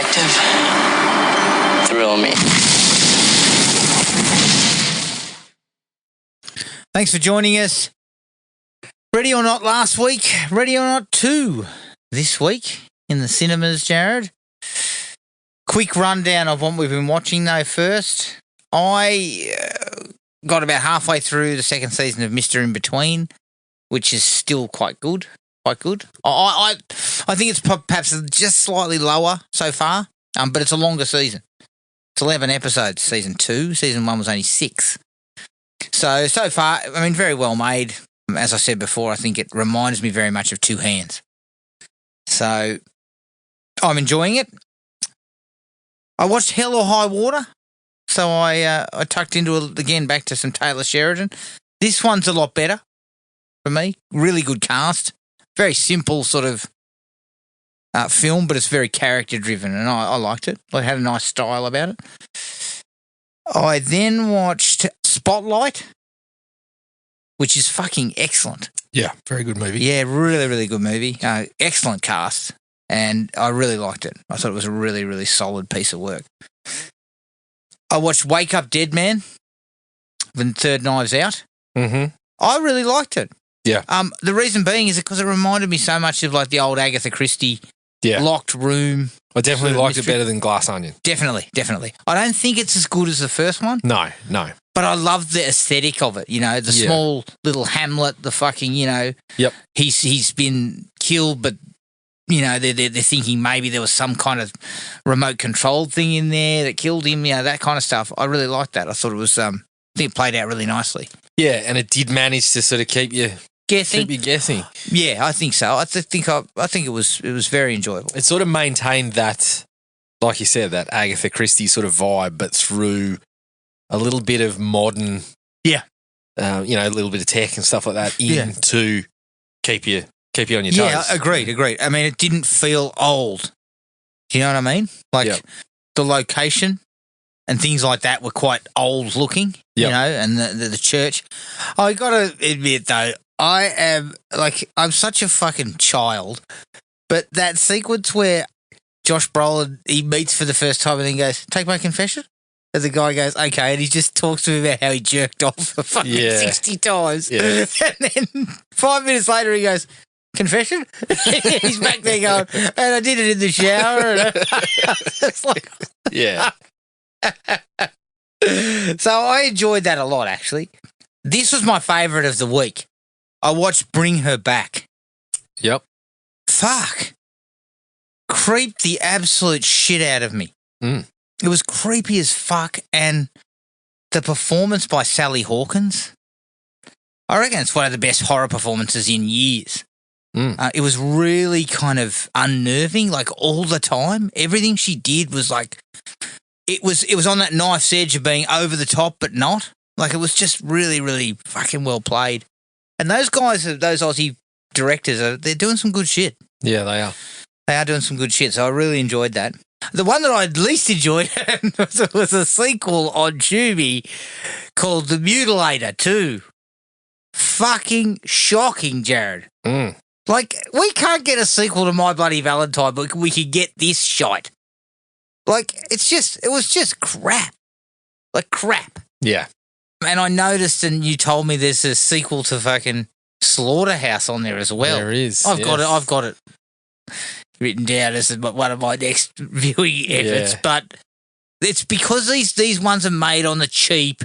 detective thrill me. Thanks for joining us. Ready or Not last week, Ready or Not 2 this week in the cinemas, Jared. Quick rundown of what we've been watching though first. I got about halfway through the second season of Mr. In Between, which is still quite good. I think it's perhaps just slightly lower so far, but it's a longer season. It's 11 episodes, season 2. Season 1 was only 6. So far, I mean, very well made. As I said before, I think it reminds me very much of Two Hands. So I'm enjoying it. I watched Hell or High Water, so I tucked into it again back to some Taylor Sheridan. This one's a lot better for me. Really good cast. Very simple sort of film, but it's very character driven, and I liked it. It had a nice style about it. I then watched Spotlight, which is fucking excellent. Yeah, very good movie. Yeah, really, really good movie. Excellent cast, and I really liked it. I thought it was a really, really solid piece of work. I watched Wake Up Dead Man, the third Knives Out. Mm-hmm. I really liked it. Yeah. The reason being is because it reminded me so much of like the old Agatha Christie locked room. I definitely liked it better than Glass Onion. Definitely. I don't think it's as good as the first one. No. But I love the aesthetic of it, the small little hamlet, the fucking, Yep. He's been killed, but, they're thinking maybe there was some kind of remote controlled thing in there that killed him, that kind of stuff. I really liked that. I thought it was, I think it played out really nicely. Yeah, and it did manage to sort of keep you guessing. Yeah, I think so. I think it was very enjoyable. It sort of maintained that, like you said, that Agatha Christie sort of vibe, but through a little bit of modern, a little bit of tech and stuff like that to keep you on your toes. Yeah, agreed. I mean, it didn't feel old. Do you know what I mean? Like the location and things like that were quite old looking, and the church. I got to admit though, I'm such a fucking child, but that sequence where Josh Brolin, he meets for the first time and then goes, "Take my confession?" And the guy goes, "Okay," and he just talks to me about how he jerked off for fucking 60 times. Yeah. And then 5 minutes later he goes, "Confession?" He's back there going, "And I did it in the shower." And it's like... Yeah. So I enjoyed that a lot, actually. This was my favourite of the week. I watched Bring Her Back. Yep. Fuck. Creeped the absolute shit out of me. Mm. It was creepy as fuck, and the performance by Sally Hawkins, I reckon it's one of the best horror performances in years. Mm. It was really kind of unnerving, like all the time. Everything she did was like, it was on that knife's edge of being over the top, but not. Like it was just really, really fucking well played. And those guys, those Aussie directors, they're doing some good shit. Yeah, they are. They are doing some good shit, so I really enjoyed that. The one that I least enjoyed was a sequel on Tubi called The Mutilator 2. Fucking shocking, Jared. Mm. Like, we can't get a sequel to My Bloody Valentine, but we could get this shite. Like, it was just crap. Like, crap. Yeah. And I noticed, and you told me there's a sequel to fucking Slaughterhouse on there as well. There is. I've got it written down as one of my next viewing efforts, but it's because these ones are made on the cheap.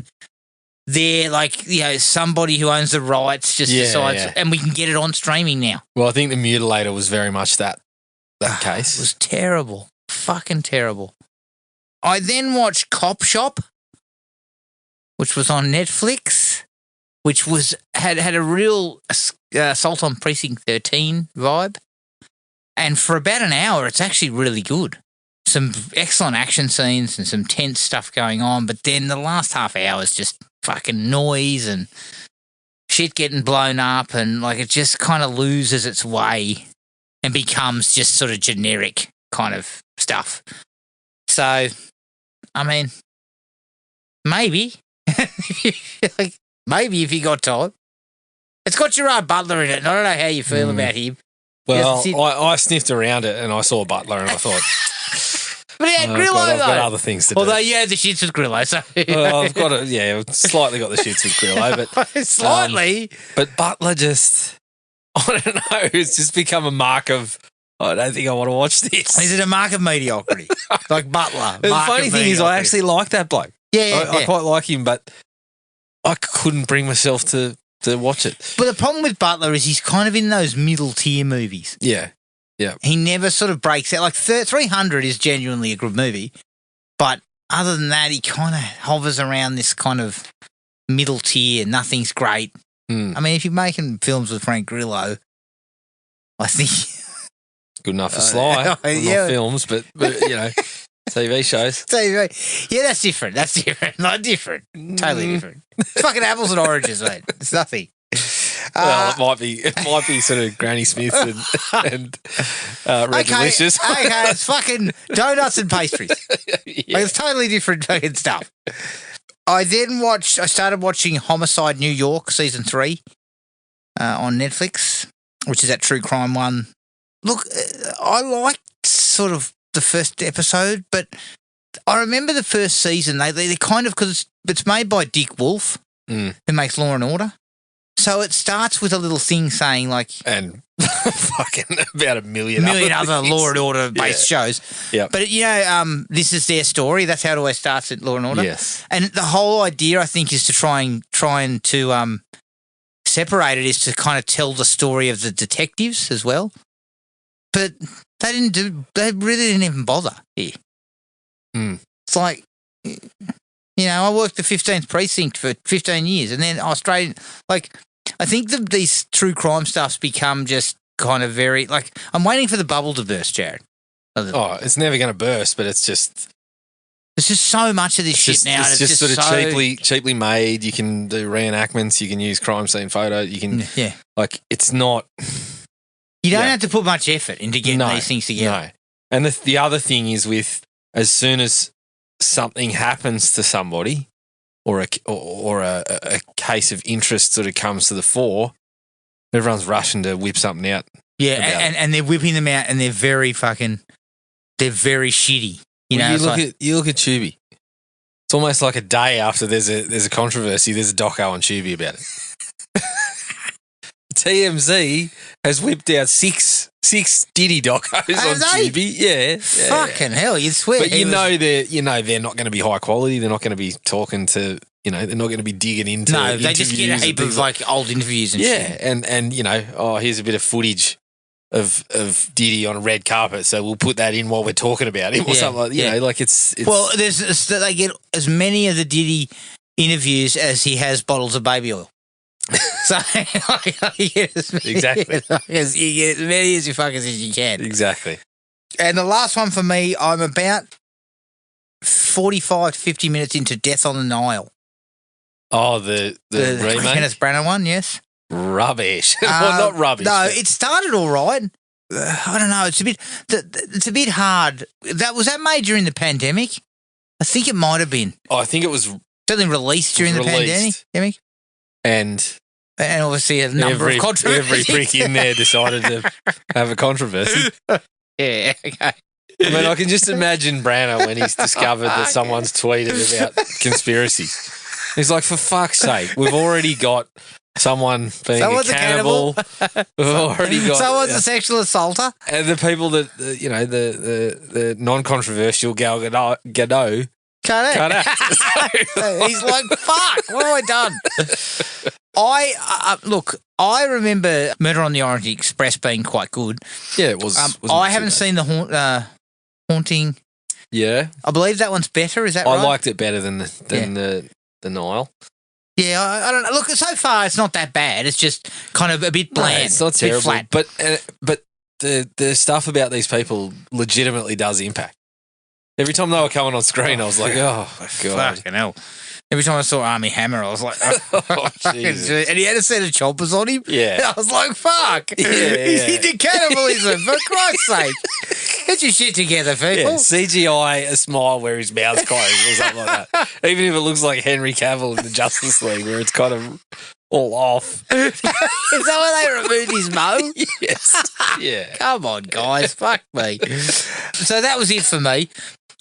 They're like, somebody who owns the rights just decides, and we can get it on streaming now. Well, I think The Mutilator was very much that case. It was terrible. Fucking terrible. I then watched Cop Shop, which was on Netflix, which had a real Assault on Precinct 13 vibe. And for about an hour, it's actually really good. Some excellent action scenes and some tense stuff going on, but then the last half hour is just fucking noise and shit getting blown up, and like it just kind of loses its way and becomes just sort of generic kind of stuff. So, I mean, maybe. Maybe if you got time. It's got Gerard Butler in it, and I don't know how you feel about him. Well, I sniffed around it and I saw Butler and I thought, But he had Grillo, I've though. got other things to do. Although you had the shits with Grillo, so... I've slightly got the shits with Grillo, but... Slightly. But Butler just... I don't know. It's just become a mark of... I don't think I want to watch this. Is it a mark of mediocrity? Like Butler. The funny thing is I actually like that bloke. I quite like him, but I couldn't bring myself to watch it. But the problem with Butler is he's kind of in those middle tier movies. Yeah. Yeah. He never sort of breaks out. Like 300 is genuinely a good movie, but other than that, he kind of hovers around this kind of middle tier. Nothing's great. I mean, if you're making films with Frank Grillo, I think good enough for Sly. Not films, but TV shows. TV. Yeah, that's different. Not different. Totally different. It's fucking apples and oranges, mate. It's nothing. Well, it might be sort of Granny Smith and Red Delicious. Okay, it's fucking donuts and pastries. Like, it's totally different fucking stuff. I started watching Homicide New York season 3 on Netflix, which is that true crime one. Look, I liked sort of the first episode, but I remember the first season. They kind of, because it's made by Dick Wolf, who makes Law and Order. So it starts with a little thing saying like, and fucking about a million other Law and Order based shows. Yeah, but this is their story. That's how it always starts at Law and Order. Yes, and the whole idea I think is to try and to separate it is to kind of tell the story of the detectives as well. But they really didn't even bother here. It's like, I worked the 15th precinct for 15 years and then Australian, like, I think that these true crime stuff's become just kind of very, like, I'm waiting for the bubble to burst, Jared. Oh, it's never going to burst, but it's just... There's just so much of this shit now. It's just sort of cheaply made. You can do reenactments. You can use crime scene photo. You can... Yeah. Like, it's not... You don't have to put much effort into getting these things together. No. And the other thing is with, as soon as something happens to somebody or a case of interest sort of comes to the fore, everyone's rushing to whip something out. Yeah, and they're whipping them out and they're very shitty. You look at Tubi. It's almost like a day after there's a controversy, there's a doco on Tubi about it. TMZ has whipped out six Diddy docos on Tubi. Yeah. Fucking hell, you'd swear. But they're not going to be high quality. They're not going to be talking to, they're not going to be digging into. No, they just get a heap of like old interviews and shit. Yeah, and here's a bit of footage of Diddy on a red carpet, so we'll put that in while we're talking about him or something like that. Like it's well, they get as many of the Diddy interviews as he has bottles of baby oil. So you get as many, exactly. You get as many as you fuckers as you can. Exactly. And the last one for me, I'm about 45 to 50 minutes into Death on the Nile. Oh, the remake? Kenneth Branagh one, yes. Rubbish. Well, not rubbish. No, it started all right. I don't know. It's a bit hard. Was that made during the pandemic? I think it might have been. Oh, I think it was certainly released during the pandemic. And obviously a number of controversies. Every prick in there decided to have a controversy. Yeah, okay. I mean, I can just imagine Branagh when he's discovered that someone's tweeted about conspiracy. He's like, for fuck's sake, we've already got someone being a cannibal. We've already got someone's a sexual assaulter. And the people that, the non-controversial Gal Gadot, cut out. He's like, fuck, what have I done? I remember Murder on the Orient Express being quite good. Yeah, it was. I haven't seen the Haunting. Yeah. I believe that one's better, is that right? I liked it better than the Nile. Yeah, I don't know. Look, so far it's not that bad. It's just kind of a bit bland. No, it's not terrible. Flat. But the stuff about these people legitimately does impact. Every time they were coming on screen, I was like, oh, God. Fucking hell. Every time I saw Armie Hammer, I was like, oh, Jesus. And he had a set of choppers on him. Yeah. And I was like, fuck. He's into cannibalism, for Christ's sake. Get your shit together, people. Yeah, CGI a smile where his mouth's closed or something like that. Even if it looks like Henry Cavill in the Justice League where it's kind of all off. Is that where they removed his mo? Yes. Yeah. Come on, guys. Fuck me. So that was it for me.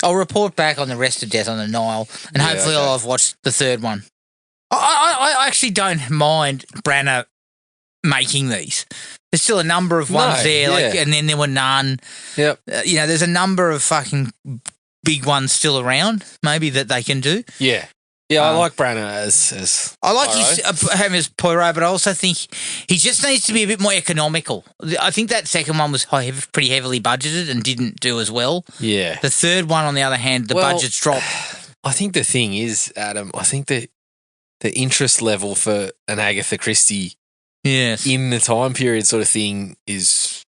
I'll report back on the rest of Death on the Nile, and Yeah, hopefully okay. I'll have watched the third one. I actually don't mind Branagh making these. There's still a number of ones there, and then there were none. Yep. There's a number of fucking big ones still around, maybe that they can do. Yeah. Yeah, I like Branagh as I like him as Poirot, but I also think he just needs to be a bit more economical. I think that second one was pretty heavily budgeted and didn't do as well. Yeah. The third one, on the other hand, the budget's dropped. I think the thing is, Adam, I think that the interest level for an Agatha Christie in the time period sort of thing is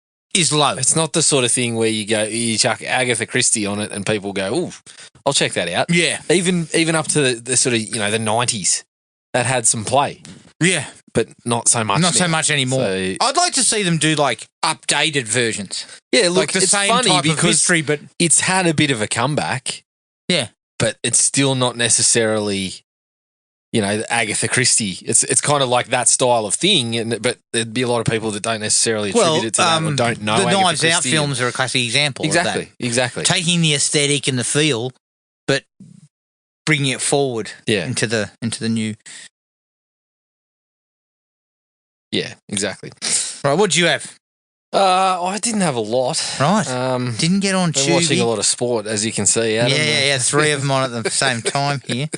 low. It's not the sort of thing where you chuck Agatha Christie on it and people go, "Ooh, I'll check that out." Yeah. Even up to the sort of, the 90s, that had some play. Yeah. But not so much. Not so much anymore. So, I'd like to see them do like updated versions. Yeah, look, like the it's same funny type because of history, but it's had a bit of a comeback. Yeah. But it's still not necessarily, Agatha Christie. It's kind of like that style of thing, but there'd be a lot of people that don't necessarily attribute it to that or don't know. The Agatha Knives Out Christie. films are a classic example of that. Exactly. Taking the aesthetic and the feel, but bringing it forward into the new. Yeah, exactly. Right, what do you have? I didn't have a lot. Right. Didn't get on Tubi. Watching a lot of sport, as you can see. Adam. Yeah. 3 of them on at the same time here.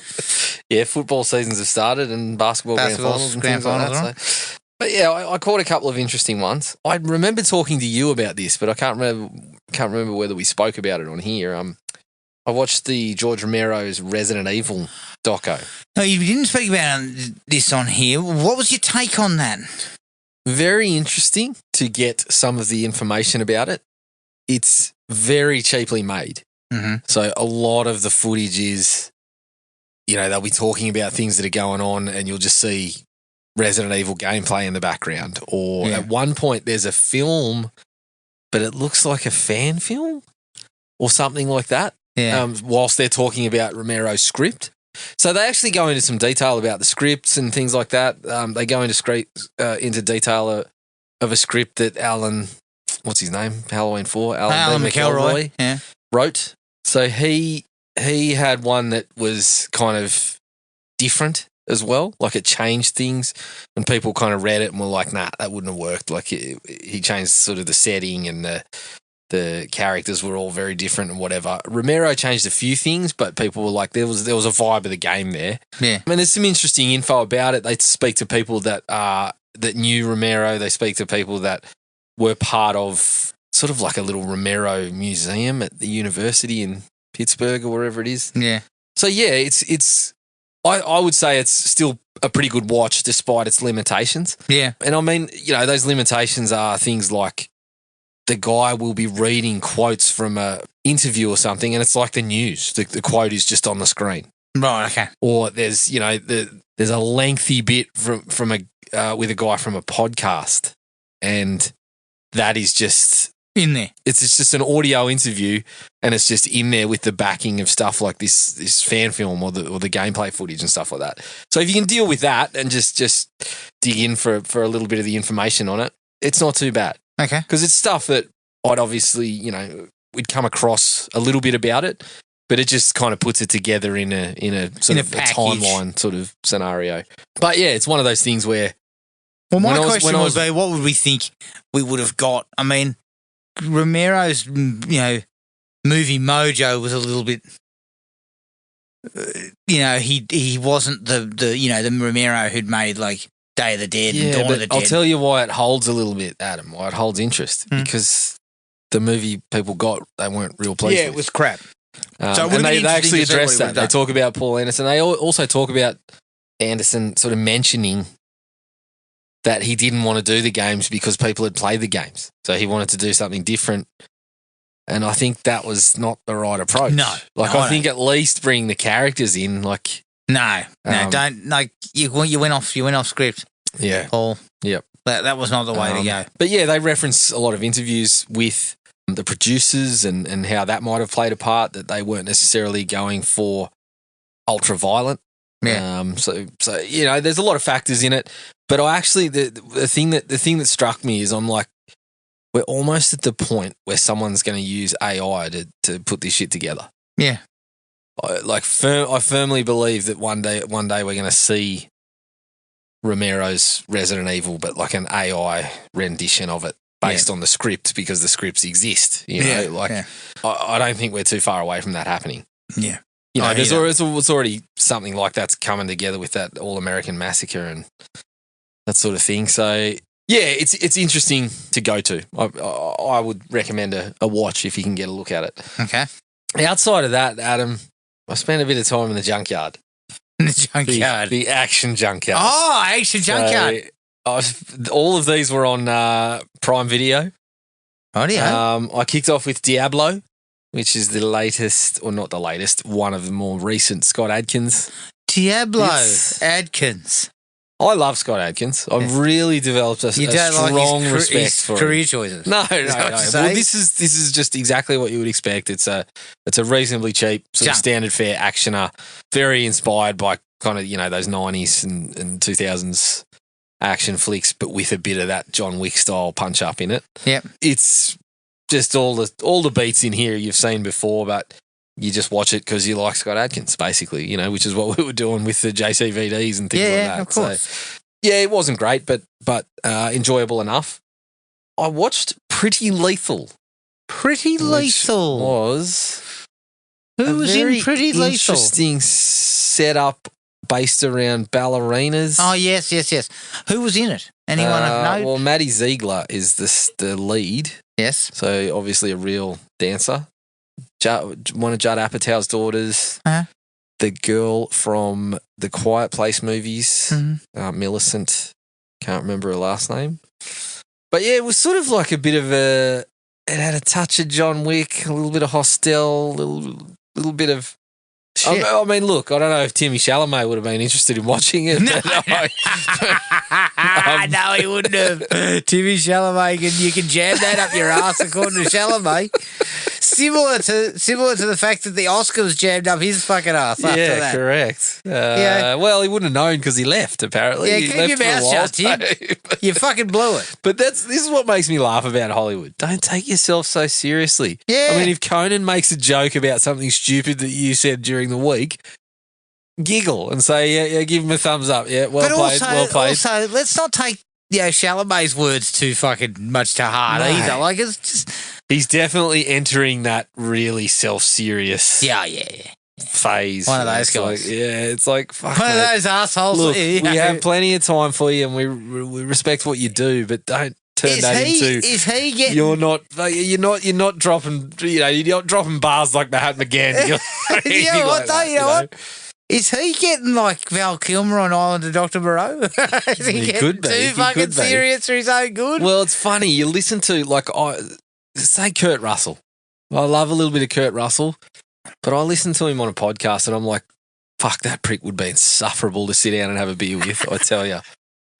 Yeah, football seasons have started and basketball grand finals and things like that. So. But yeah, I caught a couple of interesting ones. I remember talking to you about this, but I can't remember whether we spoke about it on here. I watched the George Romero's Resident Evil doco. No, you didn't speak about this on here. What was your take on that? Very interesting to get some of the information about it. It's very cheaply made. Mm-hmm. So a lot of the footage is, they'll be talking about things that are going on and you'll just see Resident Evil gameplay in the background. Or at one point there's a film, but it looks like a fan film or something like that. Yeah. Whilst they're talking about Romero's script. So they actually go into some detail about the scripts and things like that. They go into detail of a script that Alan, what's his name? Halloween 4? Alan McElroy wrote. So he had one that was kind of different as well. Like it changed things and people kind of read it and were like, nah, that wouldn't have worked. Like he changed sort of the setting and the characters were all very different and whatever. Romero changed a few things, but people were like, there was a vibe of the game there. Yeah. I mean, there's some interesting info about it. They speak to people that knew Romero. They speak to people that were part of sort of like a little Romero museum at the university in Pittsburgh or wherever it is. Yeah. So yeah, I would say it's still a pretty good watch despite its limitations. Yeah. And I mean, those limitations are things like the guy will be reading quotes from a interview or something and it's like the news. The quote is just on the screen. Right, okay. Or there's, there's a lengthy bit from with a guy from a podcast and that is just in there. It's just an audio interview and it's just in there with the backing of stuff like this fan film or the gameplay footage and stuff like that. So if you can deal with that and just dig in for a little bit of the information on it, it's not too bad. Okay. Because it's stuff that I'd obviously, we'd come across a little bit about it, but it just kind of puts it together in a sort of a timeline sort of scenario. But yeah, it's one of those things where. Well, my question would be, what would we think we would have got? I mean, Romero's, movie mojo was a little bit. He wasn't the Romero who'd made like Day of the Dead and Dawn of the Dead. I'll tell you why it holds a little bit, Adam. Why it holds interest because the movie people got, they weren't real pleased. Yeah, it was crap. So and they actually address that. They talk about Paul Anderson. They also talk about Anderson sort of mentioning that he didn't want to do the games because people had played the games. So he wanted to do something different. And I think that was not the right approach. No. I think at least bring the characters in. Don't. Like you went off script. Yeah. Paul. Yep. That was not the way to go. But yeah, they reference a lot of interviews with the producers and how that might have played a part, that they weren't necessarily going for ultra violent. Yeah. So there's a lot of factors in it. But I actually the thing that struck me is I'm like, we're almost at the point where someone's going to use AI to put this shit together. Yeah. I firmly believe that one day we're going to see Romero's Resident Evil, but like an AI rendition of it based on the script, because the scripts exist. You know, I don't think we're too far away from that happening. Yeah. You know, it's already something like that's coming together with that All American Massacre and that sort of thing. So yeah, it's interesting to go to. I would recommend a watch if you can get a look at it. Okay. Outside of that, Adam, I spent a bit of time in the junkyard. The junkyard. The action junkyard. Oh, action junkyard. All of these were on Prime Video. Oh, yeah. I kicked off with Diablo, which is the latest, or not the latest, one of the more recent Scott Adkins. Diablo Adkins. I love Scott Adkins. I've really developed a strong respect for career him. choices. No. Well, this is just exactly what you would expect. It's a reasonably cheap, sort of standard fare actioner, very inspired by kind of, you know, those 90s and 2000s action flicks, but with a bit of that John Wick style punch up in it. Yep. It's just all the beats in here you've seen before, but you just watch it because you like Scott Adkins, basically, you know, which is what we were doing with the JCVDs and things like that. Of course. So, yeah, it wasn't great, but enjoyable enough. I watched Pretty Lethal. Pretty Lethal Was who was in Pretty Lethal? Interesting setup based around ballerinas. Oh yes. Who was in it? Anyone of note? Well, Maddie Ziegler is the lead. Yes. So obviously a real dancer. One of Judd Apatow's daughters. Uh-huh. The girl from the Quiet Place movies, Millicent. Can't remember her last name. But yeah, it was sort of like a bit of it had a touch of John Wick, a little bit of Hostel, a little bit of. I mean, look, I don't know if Timmy Chalamet would have been interested in watching it. No, no, he wouldn't have. Timmy Chalamet, you can jam that up your ass, according to Chalamet. Similar to the fact that the Oscars jammed up his fucking ass after that. Yeah, correct. Well, he wouldn't have known because he left, apparently. Yeah, he keep your mouth shut, Tim. You fucking blew it. But this is what makes me laugh about Hollywood. Don't take yourself so seriously. Yeah. I mean, if Conan makes a joke about something stupid that you said during the week, giggle and say, yeah, give him a thumbs up. Yeah, well played. Also, let's not take Chalamet's words too fucking much to heart either. Like, it's just... He's definitely entering that really self-serious phase. One of those guys. It's like, fuck, one of those assholes. Look, we have plenty of time for you and we respect what you do, but don't turn you're not dropping, you're not dropping bars like Mahatma Gandhi. You know what, though? You know what? Is he getting like Val Kilmer on Island of Dr. Moreau? Is he could be. Too fucking serious for his own good? Well, it's funny. You listen to, say Kurt Russell. I love a little bit of Kurt Russell, but I listen to him on a podcast and I'm like, fuck, that prick would be insufferable to sit down and have a beer with, I tell you.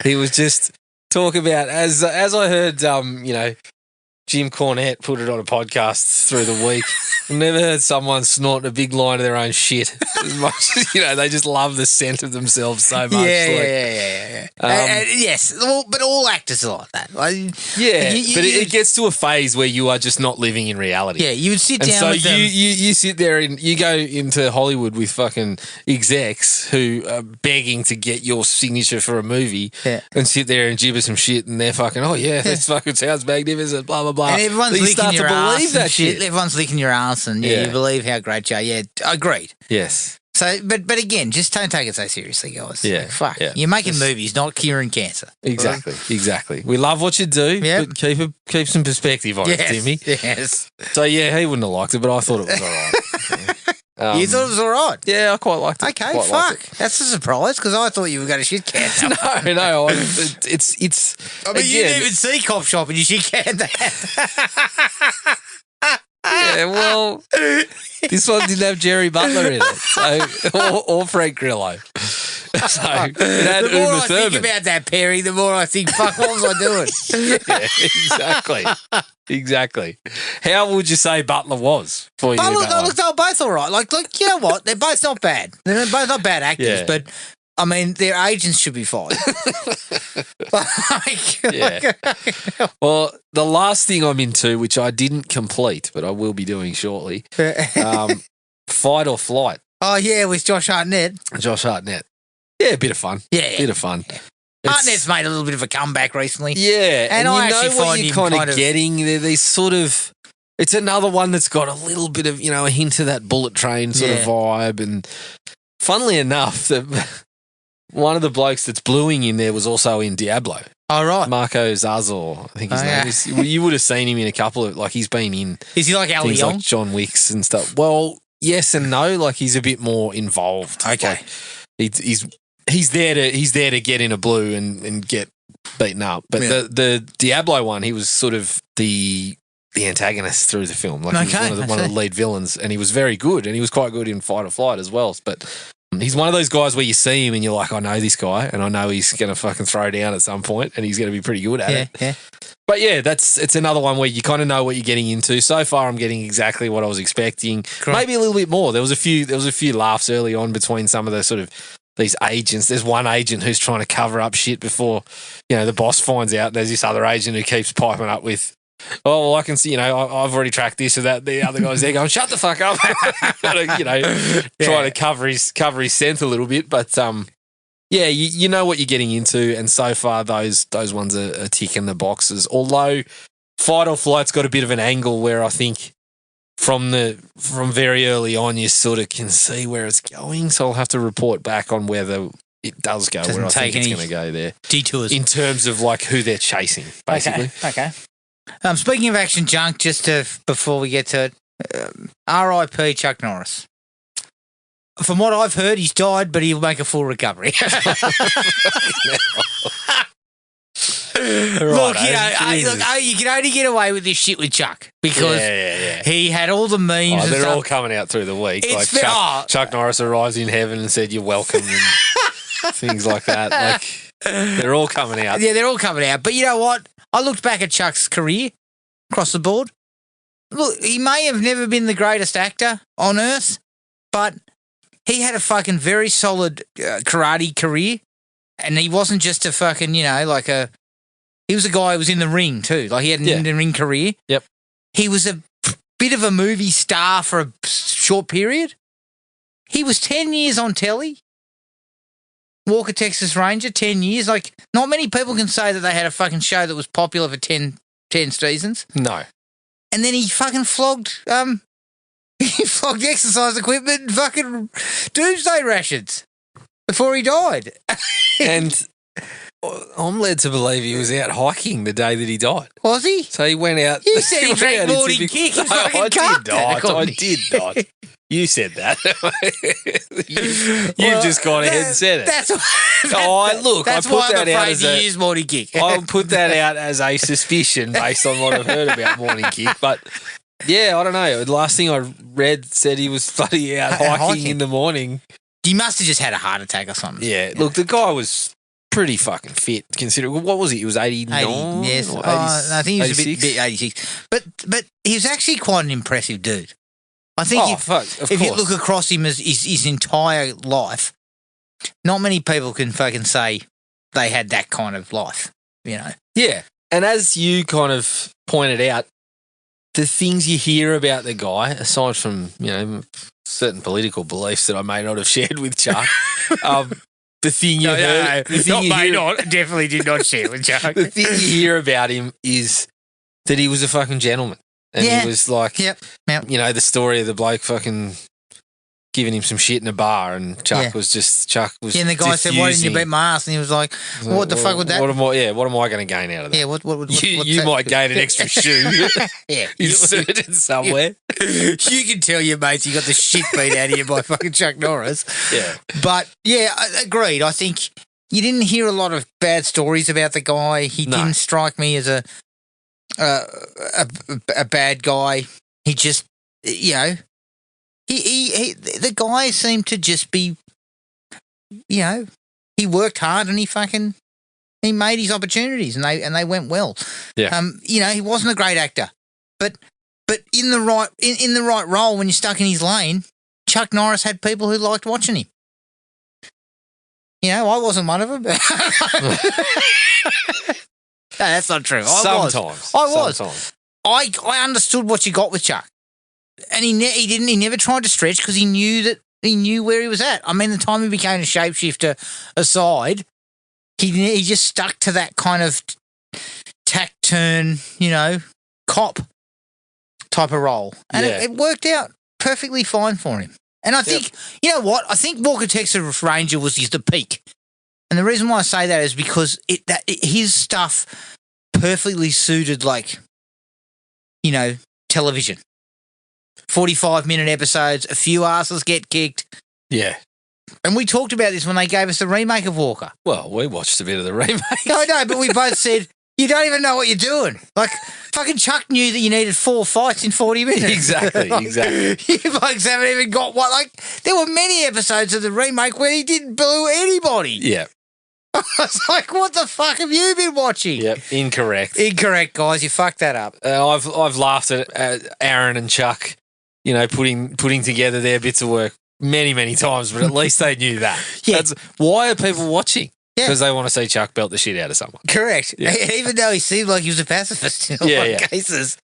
He was just talk about, as I heard, Jim Cornette put it on a podcast through the week. I've never heard someone snort a big line of their own shit as much as, they just love the scent of themselves so much. Yeah. Yes, but all actors are like that. Like, it gets to a phase where you are just not living in reality. Yeah, you would sit down with them. You sit there and you go into Hollywood with fucking execs who are begging to get your signature for a movie and sit there and gibber some shit and they're fucking, this fucking sounds magnificent, blah, blah, blah. And everyone's licking your ass and shit. Shit. Everyone's licking your ass and you believe how great you are. Yeah, agreed. Yes. So, but again, just don't take it so seriously, guys. Yeah. Like, fuck. Yeah. You're making movies, not curing cancer. Exactly. We love what you do, but keep some perspective on it, Timmy. Yes. So, he wouldn't have liked it, but I thought it was all right. You thought it was all right? Yeah, I quite liked it. Okay, fuck. That's a surprise because I thought you were going to shit can that. No. It's. I mean, you didn't even see Cop Shop and you shit canned that. Yeah, well, this one didn't have Jerry Butler in it, or Frank Grillo. So it had the more Uma I Thurman. think about that pairing, the more I think, fuck, what was I doing? Yeah, exactly. How would you say Butler was for you? They were both all right. Like, you know what? They're both not bad. They're both not bad actors, but I mean, their agents should be fired. Well, the last thing I'm into, which I didn't complete, but I will be doing shortly, Fight or Flight. Oh, yeah, with Josh Hartnett. Josh Hartnett. Yeah, a bit of fun. Yeah. Bit of fun. Hartnett's made a little bit of a comeback recently. Yeah. And I you actually know what find you're him kind of getting. These sort of... It's another one that's got a little bit of, a hint of that Bullet Train sort of vibe. And funnily enough, one of the blokes that's bluing in there was also in Diablo. Oh, right. Marco Zazor, I think his name is. You would have sseen him in a couple of, he's been in. Is he like Ali Young? Like John Wicks and stuff. Well, yes and no. He's a bit more involved. Okay. He's there to get in a blue and get beaten up. But the Diablo one, he was sort of the antagonist through the film. He was one of the lead villains, and he was very good, and he was quite good in Fight or Flight as well. But he's one of those guys where you see him and you're like, I know this guy, and I know he's going to fucking throw down at some point, and he's going to be pretty good at it. Yeah. But yeah, it's another one where you kind of know what you're getting into. So far, I'm getting exactly what I was expecting. Correct. Maybe a little bit more. There was a few laughs early on between some of the sort of these agents. There's one agent who's trying to cover up shit before the boss finds out. There's this other agent who keeps piping up with, oh, well, I can see, I've already tracked this or that. The other guy's there going, shut the fuck up. Trying to cover his scent a little bit. But, yeah, you know what you're getting into. And so far, those ones are ticking the boxes. Although Fight or Flight's got a bit of an angle where I think from very early on, you sort of can see where it's going. So I'll have to report back on whether it does go where I think it's going to go there. Detours. In terms of who they're chasing, basically. Okay. Speaking of action junk, before we get to it, R.I.P. Chuck Norris. From what I've heard, he's died, but he'll make a full recovery. Look, you can only get away with this shit with Chuck because he had all the memes. They're all coming out through the week. Chuck Norris arrives in heaven and said, "You're welcome," and things like that. They're all coming out. Yeah, they're all coming out. But you know what? I looked back at Chuck's career across the board. Look, he may have never been the greatest actor on earth, but he had a fucking very solid karate career, and he wasn't just a fucking, he was a guy who was in the ring too. He had an in-the-ring career. Yep. He was a bit of a movie star for a short period. He was 10 years on telly. Walker, Texas Ranger, 10 years. Not many people can say that they had a fucking show that was popular for 10 seasons. No. And then he fucking flogged exercise equipment and fucking doomsday rations before he died. And I'm led to believe he was out hiking the day that he died. Was he? So he went out. You said he drank morning kick. I did not. You said that. You've just gone ahead and said it. That's why I'm afraid to use morning kick. I'll put that out as a suspicion based on what I've heard about morning kick. But yeah, I don't know. The last thing I read said he was bloody out hiking in the morning. He must have just had a heart attack or something. Yeah. Look, the guy was pretty fucking fit considering. What was he? He was 89? Yes. I think he was 86? a bit 86. But he was actually quite an impressive dude. I think if you look across him as his entire life, not many people can fucking say they had that kind of life, Yeah. And as you kind of pointed out, the things you hear about the guy, aside from, certain political beliefs that I may not have shared with Chuck, the thing you heard... definitely did not share with Chuck. The thing you hear about him is that he was a fucking gentleman. And he was the story of the bloke fucking giving him some shit in a bar, and Chuck was and the guy said, "Why didn't you beat my ass?" And he was like, "What the fuck would that?" What am I going to gain out of that? Yeah, what you might gain an extra shoe. Inserted somewhere. You can tell your mates you got the shit beat out of you by fucking Chuck Norris. Yeah, but agreed. I think you didn't hear a lot of bad stories about the guy. He didn't strike me as a bad guy. He just, he the guy seemed to just be, he worked hard and he made his opportunities and they went well. Yeah. He wasn't a great actor, but in the right role when you're stuck in his lane, Chuck Norris had people who liked watching him. I wasn't one of them. No, that's not true. I was. Sometimes. I understood what you got with Chuck. and he never tried to stretch because he knew where he was at. I mean, the time he became a shapeshifter aside, he just stuck to that kind of tack turn, cop type of role. And it worked out perfectly fine for him. And I think, you know what? I think Walker Texas Ranger was the peak. And the reason why I say that is because his stuff perfectly suited, television. 45-minute episodes, a few asses get kicked. Yeah. And we talked about this when they gave us the remake of Walker. Well, we watched a bit of the remake. No, but we both said, you don't even know what you're doing. Fucking Chuck knew that you needed 4 fights in 40 minutes. Exactly. You blokes haven't even got one. There were many episodes of the remake where he didn't boo anybody. Yeah. I was like, what the fuck have you been watching? Yep, incorrect. Incorrect, guys. You fucked that up. I've laughed at Aaron and Chuck, putting together their bits of work many, many times, but at least they knew that. Yeah. Why are people watching? Yeah. Because they want to see Chuck belt the shit out of someone. Correct. Yeah. Even though he seemed like he was a pacifist in a lot of cases.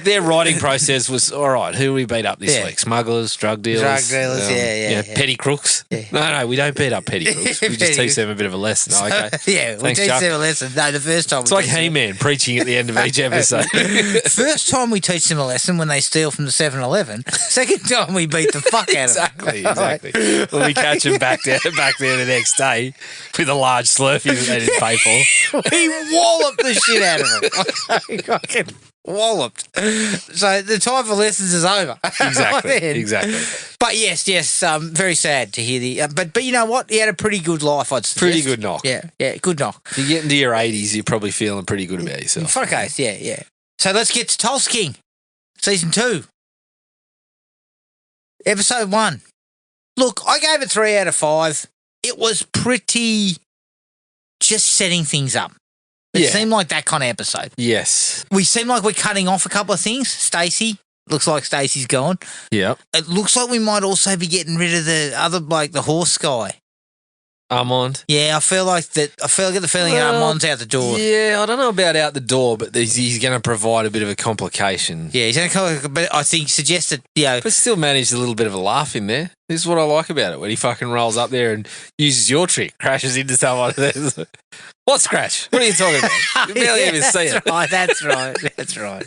Their writing process was, all right, who we beat up this week? Smugglers, drug dealers. Petty crooks. Yeah. No, we don't beat up petty crooks. We just teach them a bit of a lesson. Oh, okay. Yeah, we teach them a lesson. No, the first time. It's like He-Man preaching at the end of each episode. First time we teach them a lesson when they steal from the 7-Eleven. Second time we beat the fuck out of them. Exactly. When we catch them back there the next day with a large Slurpee that they didn't pay for. We walloped the shit out of them. Fucking walloped. So the time for lessons is over. Exactly. But yes, very sad to hear the. But you know what? He had a pretty good life, I'd suggest. Pretty good knock. Yeah, good knock. If you get into your 80s, you're probably feeling pretty good about yourself. Fuck oath, yeah. So let's get to Tulsa King, Season 2. Episode 1. Look, I gave it 3 out of 5. It was pretty just setting things up. It seemed like that kind of episode. Yes. We seem like we're cutting off a couple of things. Stacey. Looks like Stacey's gone. Yeah. It looks like we might also be getting rid of the other bloke, the horse guy. Armand. Yeah, I get the feeling Armand's out the door. Yeah, I don't know about out the door, but he's going to provide a bit of a complication. Yeah, he's going to, but I think suggested, But still managed a little bit of a laugh in there. This is what I like about it, when he fucking rolls up there and uses your trick, crashes into someone. What's crash? What are you talking about? You barely even see it. That's right.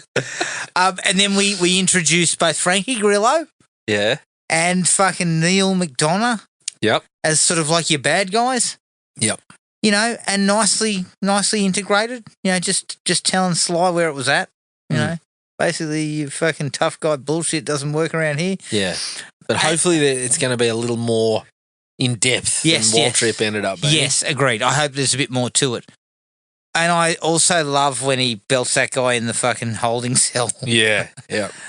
And then we introduced both Frankie Grillo. Yeah. And fucking Neil McDonough. Yep. As sort of like your bad guys. Yep. And nicely integrated. Just telling Sly where it was at. Basically, you fucking tough guy bullshit doesn't work around here. Yeah. But hopefully it's going to be a little more in depth than Waltrip ended up being. Yes, agreed. I hope there's a bit more to it. And I also love when he belts that guy in the fucking holding cell. Yeah.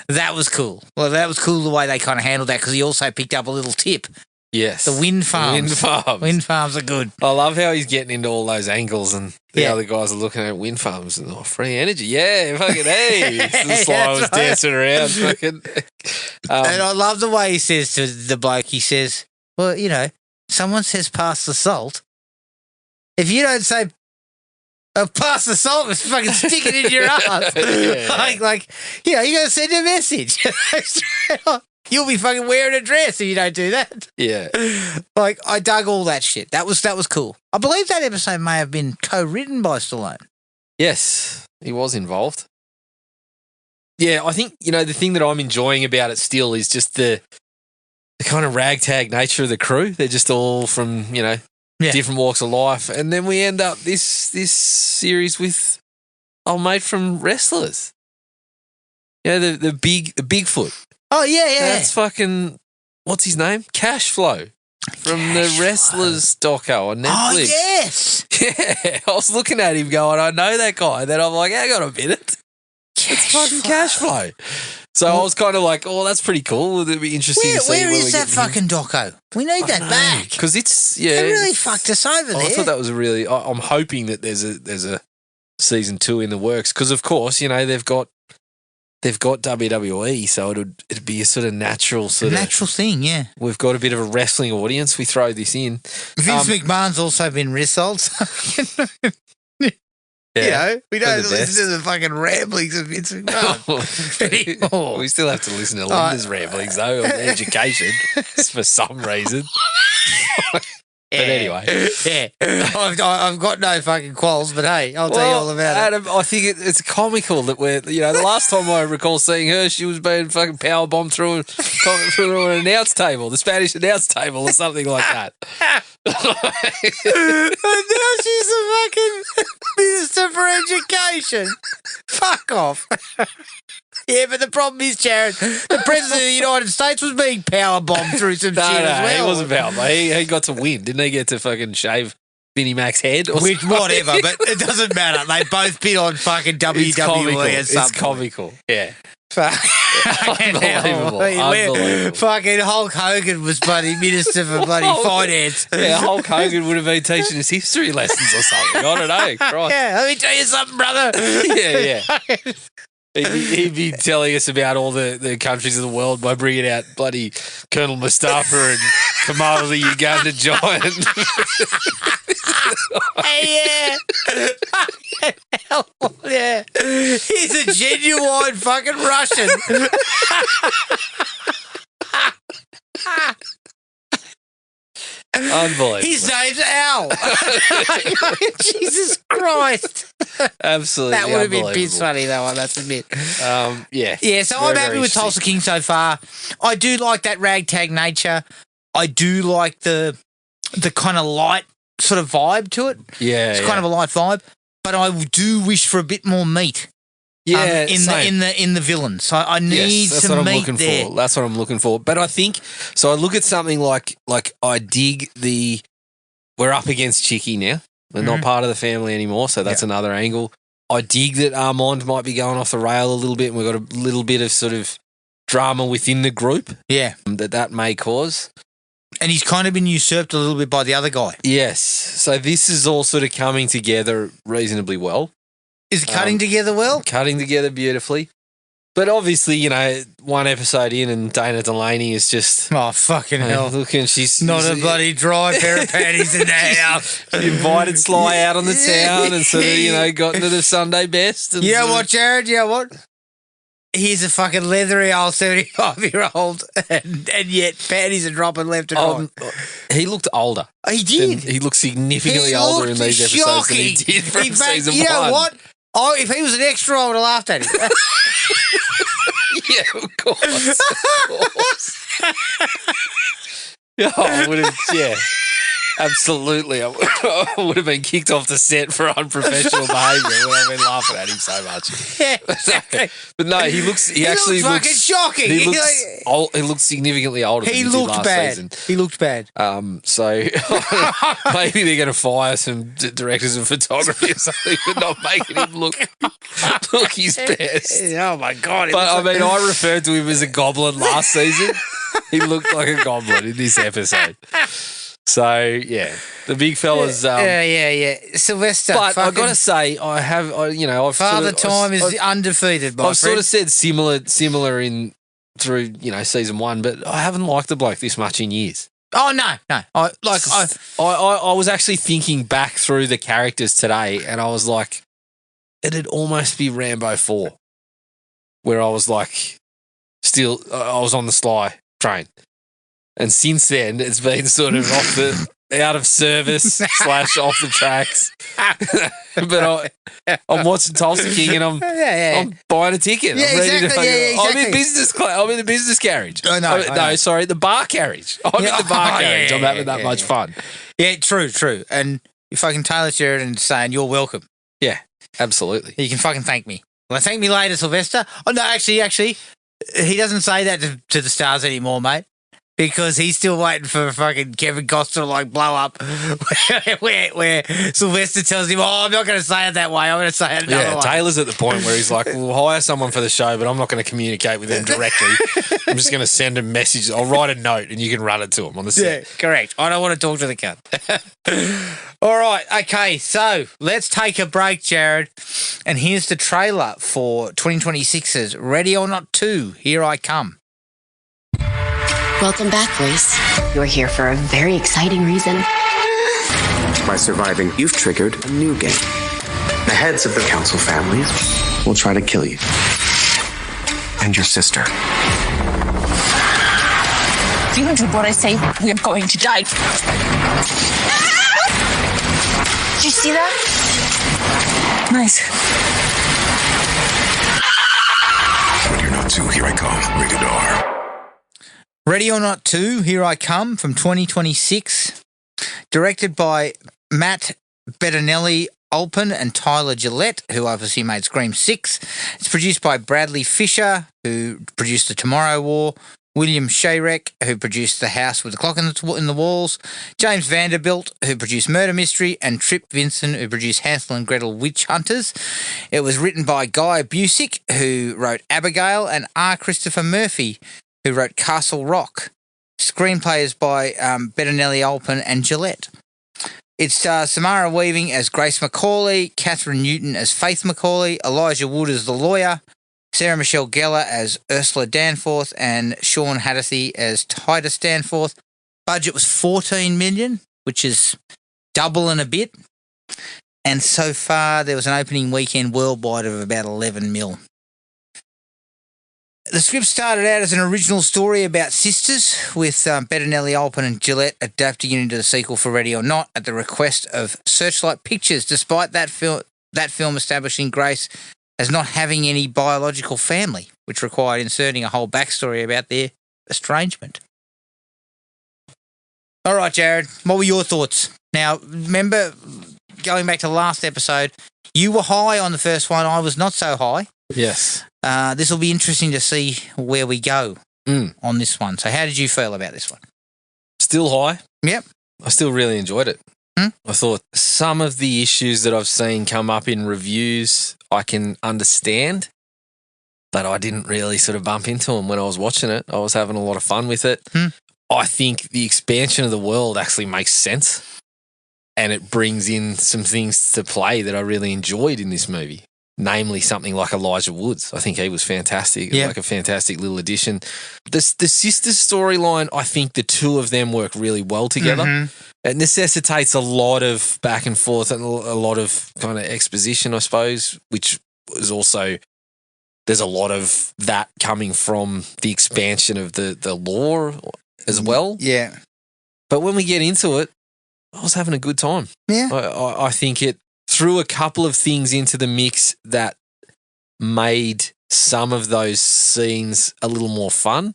That was cool. Well, that was cool the way they kind of handled that because he also picked up a little tip. Yes. The wind farms. Wind farms are good. I love how he's getting into all those angles and the other guys are looking at wind farms and free energy. Yeah, fucking hey. The Sly was dancing around. Fucking. And I love the way he says to the bloke, he says, well, someone says pass the salt. If you don't say pass the salt, it's fucking sticking in your ass. You're going to send a message. You'll be fucking wearing a dress if you don't do that. Yeah. I dug all that shit. That was cool. I believe that episode may have been co-written by Stallone. Yes, he was involved. Yeah, I think, the thing that I'm enjoying about it still is just the kind of ragtag nature of the crew. They're just all from, different walks of life. And then we end up this series with old mate from Wrestlers. The Bigfoot. Oh, yeah. That's fucking, what's his name? Cash Flow from the Wrestlers doco on Netflix. Oh, yes. Yeah, I was looking at him going, I know that guy. Then I'm like, hang on a minute. It's fucking Cash Flow. So I was kind of like, oh, that's pretty cool. It'd be interesting to see. Where is that fucking doco? We need that back. Because it's, They really fucked us over there. I thought that was I'm hoping that there's a season 2 in the works. Because, of course, they've got WWE, so it'd be a sort of natural thing, yeah. We've got a bit of a wrestling audience. We throw this in. Vince McMahon's also been wrestled. we don't listen to the fucking ramblings of Vince McMahon anymore. We still have to listen to Linda's ramblings, though, on education for some reason. But anyway. I've got no fucking qualls, but hey, I'll tell you all about it. Adam, I think it's comical that the last time I recall seeing her, she was being fucking powerbombed through an announce table, the Spanish announce table or something like that. And now she's a fucking minister for education. Fuck off. Yeah, but the problem is, Jared, the President of the United States was being powerbombed through some shit as well. He wasn't powerbombed. He got to win. Didn't he get to fucking shave Vinnie Mac's head? Or whatever, but it doesn't matter. They both bid on fucking WWE and something. It's comical. Yeah. Unbelievable. Fucking Hulk Hogan was bloody minister for bloody finance. Yeah, Hulk Hogan would have been teaching us history lessons or something. I don't know. Christ. Yeah, let me tell you something, brother. Yeah. He'd be telling us about all the countries of the world by bringing out bloody Colonel Mustafa and Kamala the Uganda giant. Hey, yeah. He's a genuine fucking Russian. Unbelievable. His name's Al. Jesus Christ. Absolutely. That would have been piss funny, though, I must admit. Yeah. Yeah, so I'm happy with Tulsa King so far. I do like that ragtag nature. I do like the kind of light sort of vibe to it. Yeah. It's kind of a light vibe. But I do wish for a bit more meat. Yeah, in the villains. So I need some meat there. That's what I'm looking for. But I think so. I look at something like I dig we're up against Chicky now. We're not part of the family anymore, so that's another angle. I dig that Armand might be going off the rail a little bit, and we've got a little bit of sort of drama within the group. Yeah, that may cause. And he's kind of been usurped a little bit by the other guy. Yes. So this is all sort of coming together reasonably well. Is it cutting together well? Cutting together beautifully. But obviously, one episode in and Dana Delaney is just... Oh, fucking hell. Look, and she's... Not a bloody dry pair of panties in the house. She invited Sly out on the town and sort of, got into the Sunday best. And you know what, Jared? You know what? He's a fucking leathery old 75-year-old and yet panties are dropping left and right. He looked older. He did. He looked significantly older in these episodes than he did from season 1. You know what? Oh, if he was an extra, I would have laughed at him. Yeah, of course. I would have, absolutely. I would have been kicked off the set for unprofessional behaviour when I've been laughing at him so much. Yeah, exactly. But no, he actually looks fucking shocking. He looks significantly older than he did last season. He looked bad. So maybe they're going to fire some directors of photography or something for not making him look his best. Oh my God. But I mean, I referred to him as a goblin last season. He looked like a goblin in this episode. So, yeah, the big fellas. Sylvester. But I've got to say, I've Father Time is undefeated, my friend. I've sort of said similar through, season 1, but I haven't liked the bloke this much in years. Oh, no. I was actually thinking back through the characters today, and I was like, it'd almost be Rambo 4, where I was like, I was on the Sly train. And since then, it's been sort of out of service / off the tracks. But I'm watching Tulsa King and I'm buying a ticket. Yeah, I'm ready exactly. I'm in business class. I'm in the business carriage. Oh, no, sorry, the bar carriage. I'm in the bar carriage. I'm having that much fun. Yeah, true. And if I can Taylor Sheridan saying you're welcome. Yeah, absolutely. You can fucking thank me. Well, thank me later, Sylvester. Oh, no, actually, he doesn't say that to the stars anymore, mate. Because he's still waiting for fucking Kevin Costner to blow up where Sylvester tells him, I'm not going to say it that way. I'm going to say it another way. Taylor's at the point where he's like, we'll hire someone for the show, but I'm not going to communicate with them directly. I'm just going to send a message. I'll write a note and you can run it to him on the set. Yeah, correct. I don't want to talk to the cunt. All right. Okay. So let's take a break, Jared. And here's the trailer for 2026's Ready or Not 2. Here I come. Welcome back, Grace. You're here for a very exciting reason. By surviving, you've triggered a new game. The heads of the council families will try to kill you. And your sister. If you don't do what I say, we are going to die. Did you see that? Nice. Ready or Not 2, Here I Come, rated R. Ready or Not 2, Here I Come from 2026. Directed by Matt Bettinelli Alpin and Tyler Gillette, who obviously made Scream 6. It's produced by Bradley Fisher, who produced The Tomorrow War, William Sharek, who produced The House with the Clock in the Walls, James Vanderbilt, who produced Murder Mystery, and Trip Vinson, who produced Hansel and Gretel Witch Hunters. It was written by Guy Busick, who wrote Abigail, and R. Christopher Murphy, who wrote Castle Rock. Screenplay is by Bettinelli Alpin and Gillette. It's Samara Weaving as Grace Macaulay, Catherine Newton as Faith Macaulay, Elijah Wood as the lawyer, Sarah Michelle Gellar as Ursula Danforth, and Sean Hannity as Titus Danforth. Budget was $14 million, which is double and a bit. And so far, there was an opening weekend worldwide of about 11 mil. The script started out as an original story about sisters, with Bettinelli Alpin and Gillette adapting it into the sequel for Ready or Not at the request of Searchlight Pictures, despite that film establishing Grace as not having any biological family, which required inserting a whole backstory about their estrangement. All right, Jared, what were your thoughts? Now, remember, going back to the last episode, you were high on the first one. I was not so high. Yes. This will be interesting to see where we go on this one. So how did you feel about this one? Still high. Yep. I still really enjoyed it. I thought some of the issues that I've seen come up in reviews I can understand, but I didn't really sort of bump into them when I was watching it. I was having a lot of fun with it. I think the expansion of the world actually makes sense, and it brings in some things to play that I really enjoyed in this movie. Namely, something like Elijah Woods. I think he was fantastic, like a fantastic little addition. The sisters storyline, I think the two of them work really well together. It necessitates a lot of back and forth and a lot of kind of exposition, I suppose, which is also, there's a lot of that coming from the expansion of the lore as well. Yeah. But when we get into it, I was having a good time. Yeah. I think it threw a couple of things into the mix that made some of those scenes a little more fun.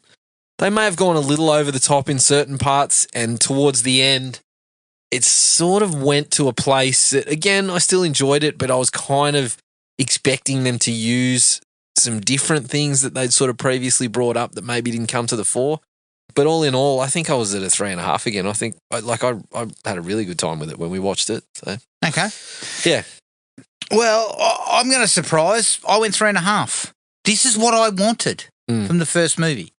They may have gone a little over the top in certain parts, and towards the end, it sort of went to a place that, again, I still enjoyed it, but I was kind of expecting them to use some different things that they'd sort of previously brought up that maybe didn't come to the fore. But all in all, I think I was at a 3.5 again. I think I had a really good time with it when we watched it. So. Okay. Yeah. Well, I'm going to surprise. I went 3.5. This is what I wanted from the first movie.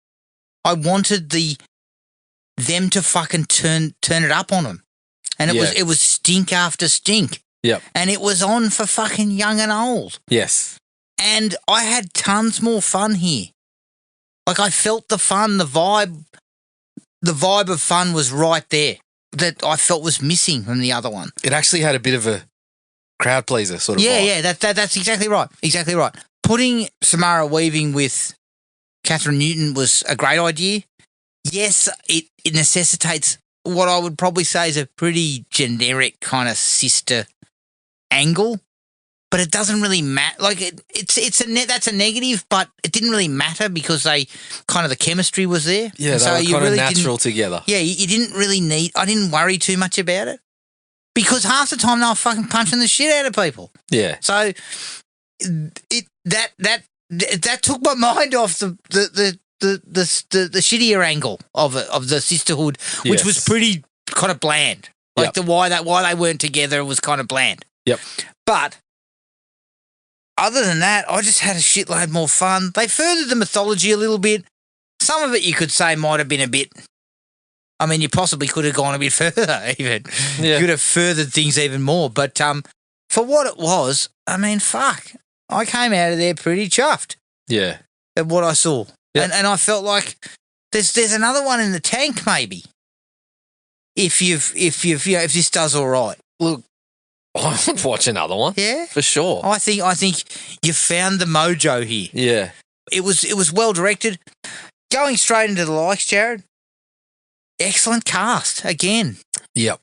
I wanted them to fucking turn it up on them, and it was stink after stink. Yep. And it was on for fucking young and old. Yes. And I had tons more fun here. Like, I felt the fun, the vibe of fun was right there that I felt was missing from the other one. It actually had a bit of a crowd pleaser sort of vibe. Yeah, that's exactly right. Exactly right. Putting Samara Weaving with Catherine Newton was a great idea. Yes, it necessitates what I would probably say is a pretty generic kind of sister angle, but it doesn't really matter. Like, that's a negative, but it didn't really matter because the chemistry was there. Yeah, they were kind of natural together. Yeah, you didn't really I didn't worry too much about it because half the time they were fucking punching the shit out of people. Yeah. So that took my mind off the shittier angle of it, of the sisterhood, which was pretty kind of bland. Like why they weren't together was kind of bland. Yep. But other than that, I just had a shitload more fun. They furthered the mythology a little bit. Some of it you could say might have been a bit. I mean, you possibly could have gone a bit further, even. Yeah. You could have furthered things even more. But for what it was, I mean, fuck. I came out of there pretty chuffed. Yeah. At what I saw. Yep. And I felt like there's another one in the tank maybe. If this does all right. Look, I would watch another one. Yeah, for sure. I think you found the mojo here. Yeah, it was well directed. Going straight into the likes, Jared. Excellent cast again. Yep.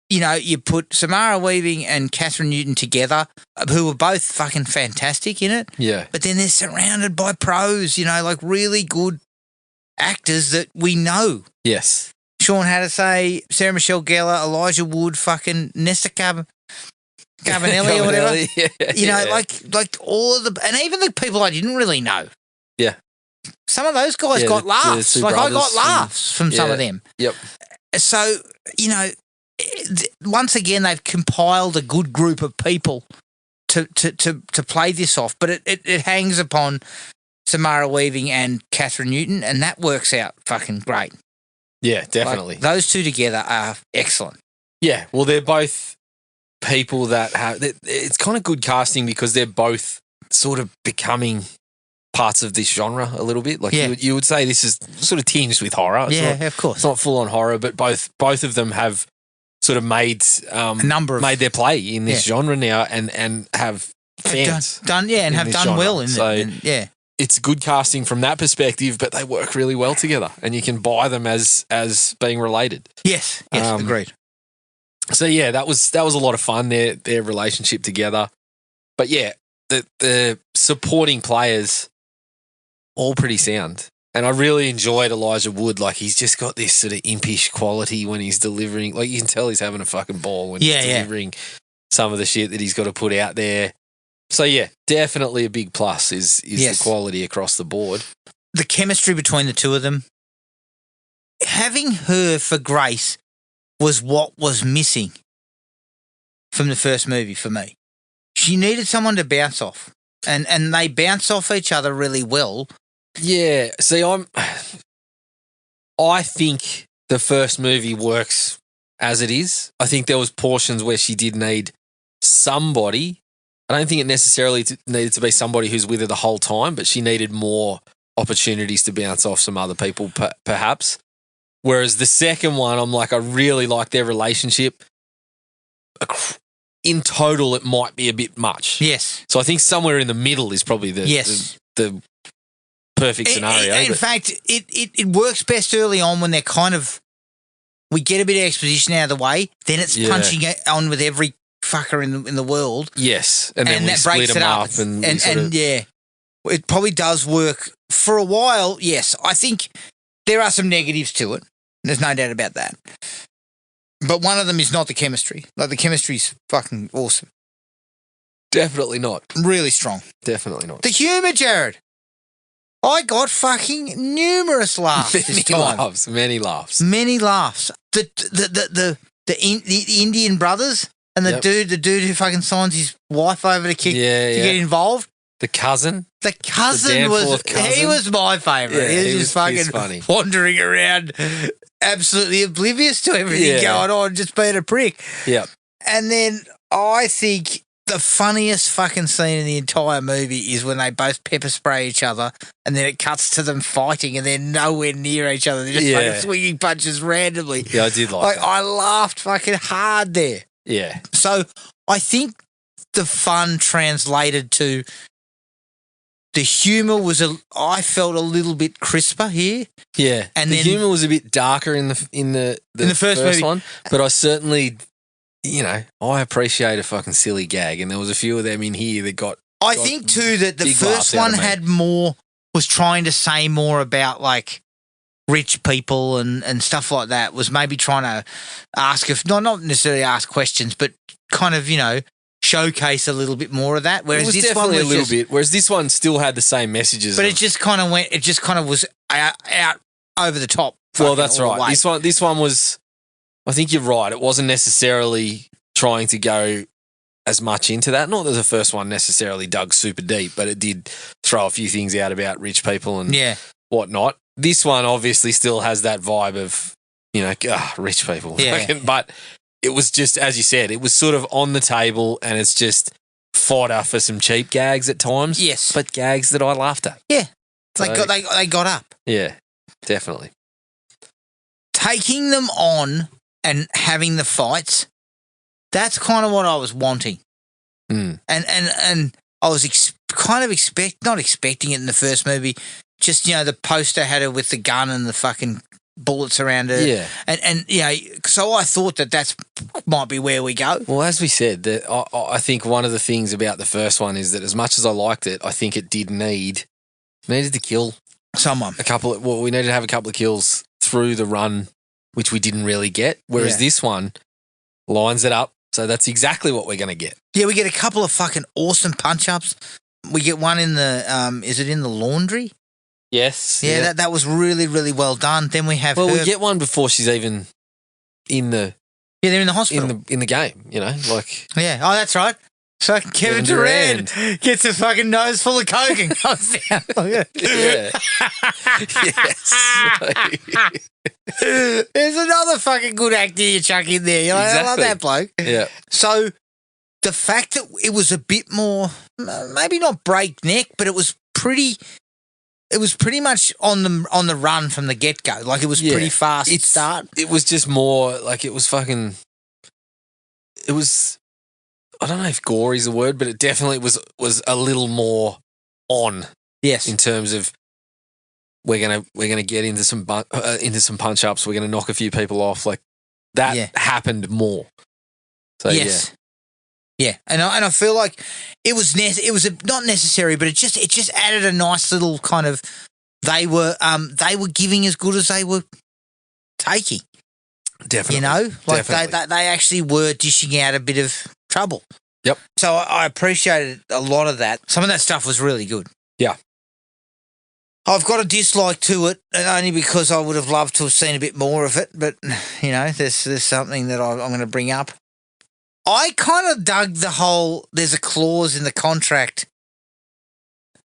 You know, you put Samara Weaving and Catherine Newton together, who were both fucking fantastic in it. Yeah. But then they're surrounded by pros, you know, like really good actors that we know. Yes. Sean Hattersley, Sarah Michelle Gellar, Elijah Wood, fucking Nesta Carbonelli or whatever. Yeah, you know, like all of the, and even the people I didn't really know. Yeah. Some of those guys got laughs. Like I got laughs from some of them. Yep. So, you know, once again, they've compiled a good group of people to play this off, but it hangs upon Samara Weaving and Catherine Newton, and that works out fucking great. Yeah, definitely. Like, those two together are excellent. Yeah, well, they're both people that have. It's kind of good casting because they're both sort of becoming parts of this genre a little bit. Like you would say, this is sort of tinged with horror. It's of course. It's not full on horror, but both of them have sort of made made their play in this genre now, and have fans done and have done genre. Well in it. It's good casting from that perspective, but they work really well together, and you can buy them as being related. Yes, agreed. So yeah, that was a lot of fun, their relationship together. But yeah, the supporting players all pretty sound. And I really enjoyed Elijah Wood. Like, he's just got this sort of impish quality when he's delivering. Like, you can tell he's having a fucking ball when he's delivering some of the shit that he's got to put out there. So, yeah, definitely a big plus is the quality across the board. The chemistry between the two of them. Having her for Grace was what was missing from the first movie for me. She needed someone to bounce off. And they bounce off each other really well. Yeah, see, I think the first movie works as it is. I think there was portions where she did need somebody. I don't think it necessarily needed to be somebody who's with her the whole time, but she needed more opportunities to bounce off some other people, perhaps. Whereas the second one, I'm like, I really like their relationship. In total, it might be a bit much. Yes. So I think somewhere in the middle is probably the perfect scenario. In fact, it works best early on when they're kind of, we get a bit of exposition out of the way, then it's punching on with every fucker in the world. Yes, and then we that split breaks them it up, and it probably does work for a while. Yes, I think there are some negatives to it. There's no doubt about that. But one of them is not the chemistry. Like, the chemistry's fucking awesome. Definitely not. Really strong. Definitely not. The humour, Jared. I got fucking numerous laughs this time. Many laughs. Many laughs. The Indian brothers and the dude who fucking signs his wife over to get involved. The cousin. The cousin was my favourite. Yeah, he was just fucking funny. Wandering around, absolutely oblivious to everything going on, just being a prick. Yeah. And then I think the funniest fucking scene in the entire movie is when they both pepper spray each other, and then it cuts to them fighting, and they're nowhere near each other. They're just fucking swinging punches randomly. Yeah, I did like that. I laughed fucking hard there. Yeah. So I think the fun translated to the humour was I felt a little bit crisper here. Yeah, and the humour was a bit darker in the first one, but I certainly, I appreciate a fucking silly gag, and there was a few of them in here that got. I think too that the first one had more, was trying to say more about like rich people and stuff like that. Was maybe trying to ask not necessarily ask questions, but kind of showcase a little bit more of that. Whereas this definitely one was a little bit. Whereas this one still had the same messages, but it just kind of was out over the top. Well, that's right. This one was. I think you're right. It wasn't necessarily trying to go as much into that. Not that the first one necessarily dug super deep, but it did throw a few things out about rich people and whatnot. This one obviously still has that vibe of rich people. Yeah. But it was just, as you said, it was sort of on the table, and it's just fodder for some cheap gags at times. Yes. But gags that I laughed at. Yeah. They got up. Yeah, definitely. Taking them on and having the fights, That's kind of what I was wanting. Mm. And I was not expecting it in the first movie. Just, the poster had her with the gun and the fucking bullets around her. Yeah. And so I thought that might be where we go. Well, as we said, I think one of the things about the first one is that as much as I liked it, I think it needed to kill someone. We needed to have a couple of kills through the run, which we didn't really get. Whereas this one lines it up. So that's exactly what we're going to get. Yeah, we get a couple of fucking awesome punch-ups. We get one in the, is it in the laundry? Yes. Yeah. That was really, really well done. Then we have we get one before she's even in the... Yeah, they're in the hospital. In the game, like... Yeah. Oh, that's right. Fucking Kevin Durant gets a fucking nose full of coke and comes down. Yeah. Yes. There's another fucking good actor you chuck in there. Exactly. I love that bloke. Yeah. So the fact that it was a bit more, maybe not breakneck, but it was pretty much on the run from the get-go. Like, it was pretty fast to start. It was just more like it was fucking... It was... I don't know if gory is the word, but it definitely was a little more on. Yes. In terms of we're gonna get into some punch ups. We're gonna knock a few people off. Like that happened more. So yes. Yeah, and I feel like it was not necessary, but it just added a nice little kind of they were giving as good as they were taking. Definitely, they actually were dishing out a bit of trouble. Yep. So I appreciated a lot of that. Some of that stuff was really good. Yeah. I've got a dislike to it, only because I would have loved to have seen a bit more of it. But there's something that I'm going to bring up. I kind of dug the whole. There's a clause in the contract,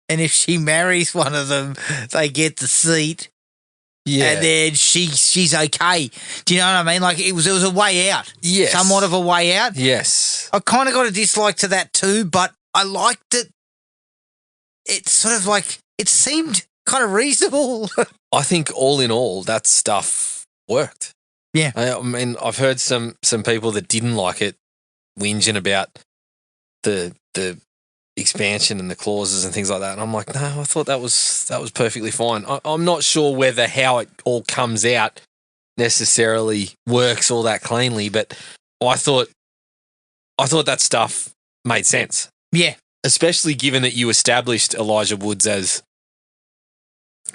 and if she marries one of them, they get the seat. Yeah, and then she's okay. Do you know what I mean? Like, it was a way out. Yes, somewhat of a way out. Yes, I kind of got a dislike to that too, but I liked it. It's sort of like it seemed kind of reasonable. I think all in all, that stuff worked. Yeah, I mean, I've heard some people that didn't like it whinging about the expansion and the clauses and things like that, and I'm like, no, I thought that was perfectly fine. I'm not sure whether how it all comes out necessarily works all that cleanly, but I thought that stuff made sense. Yeah, especially given that you established Elijah Woods as,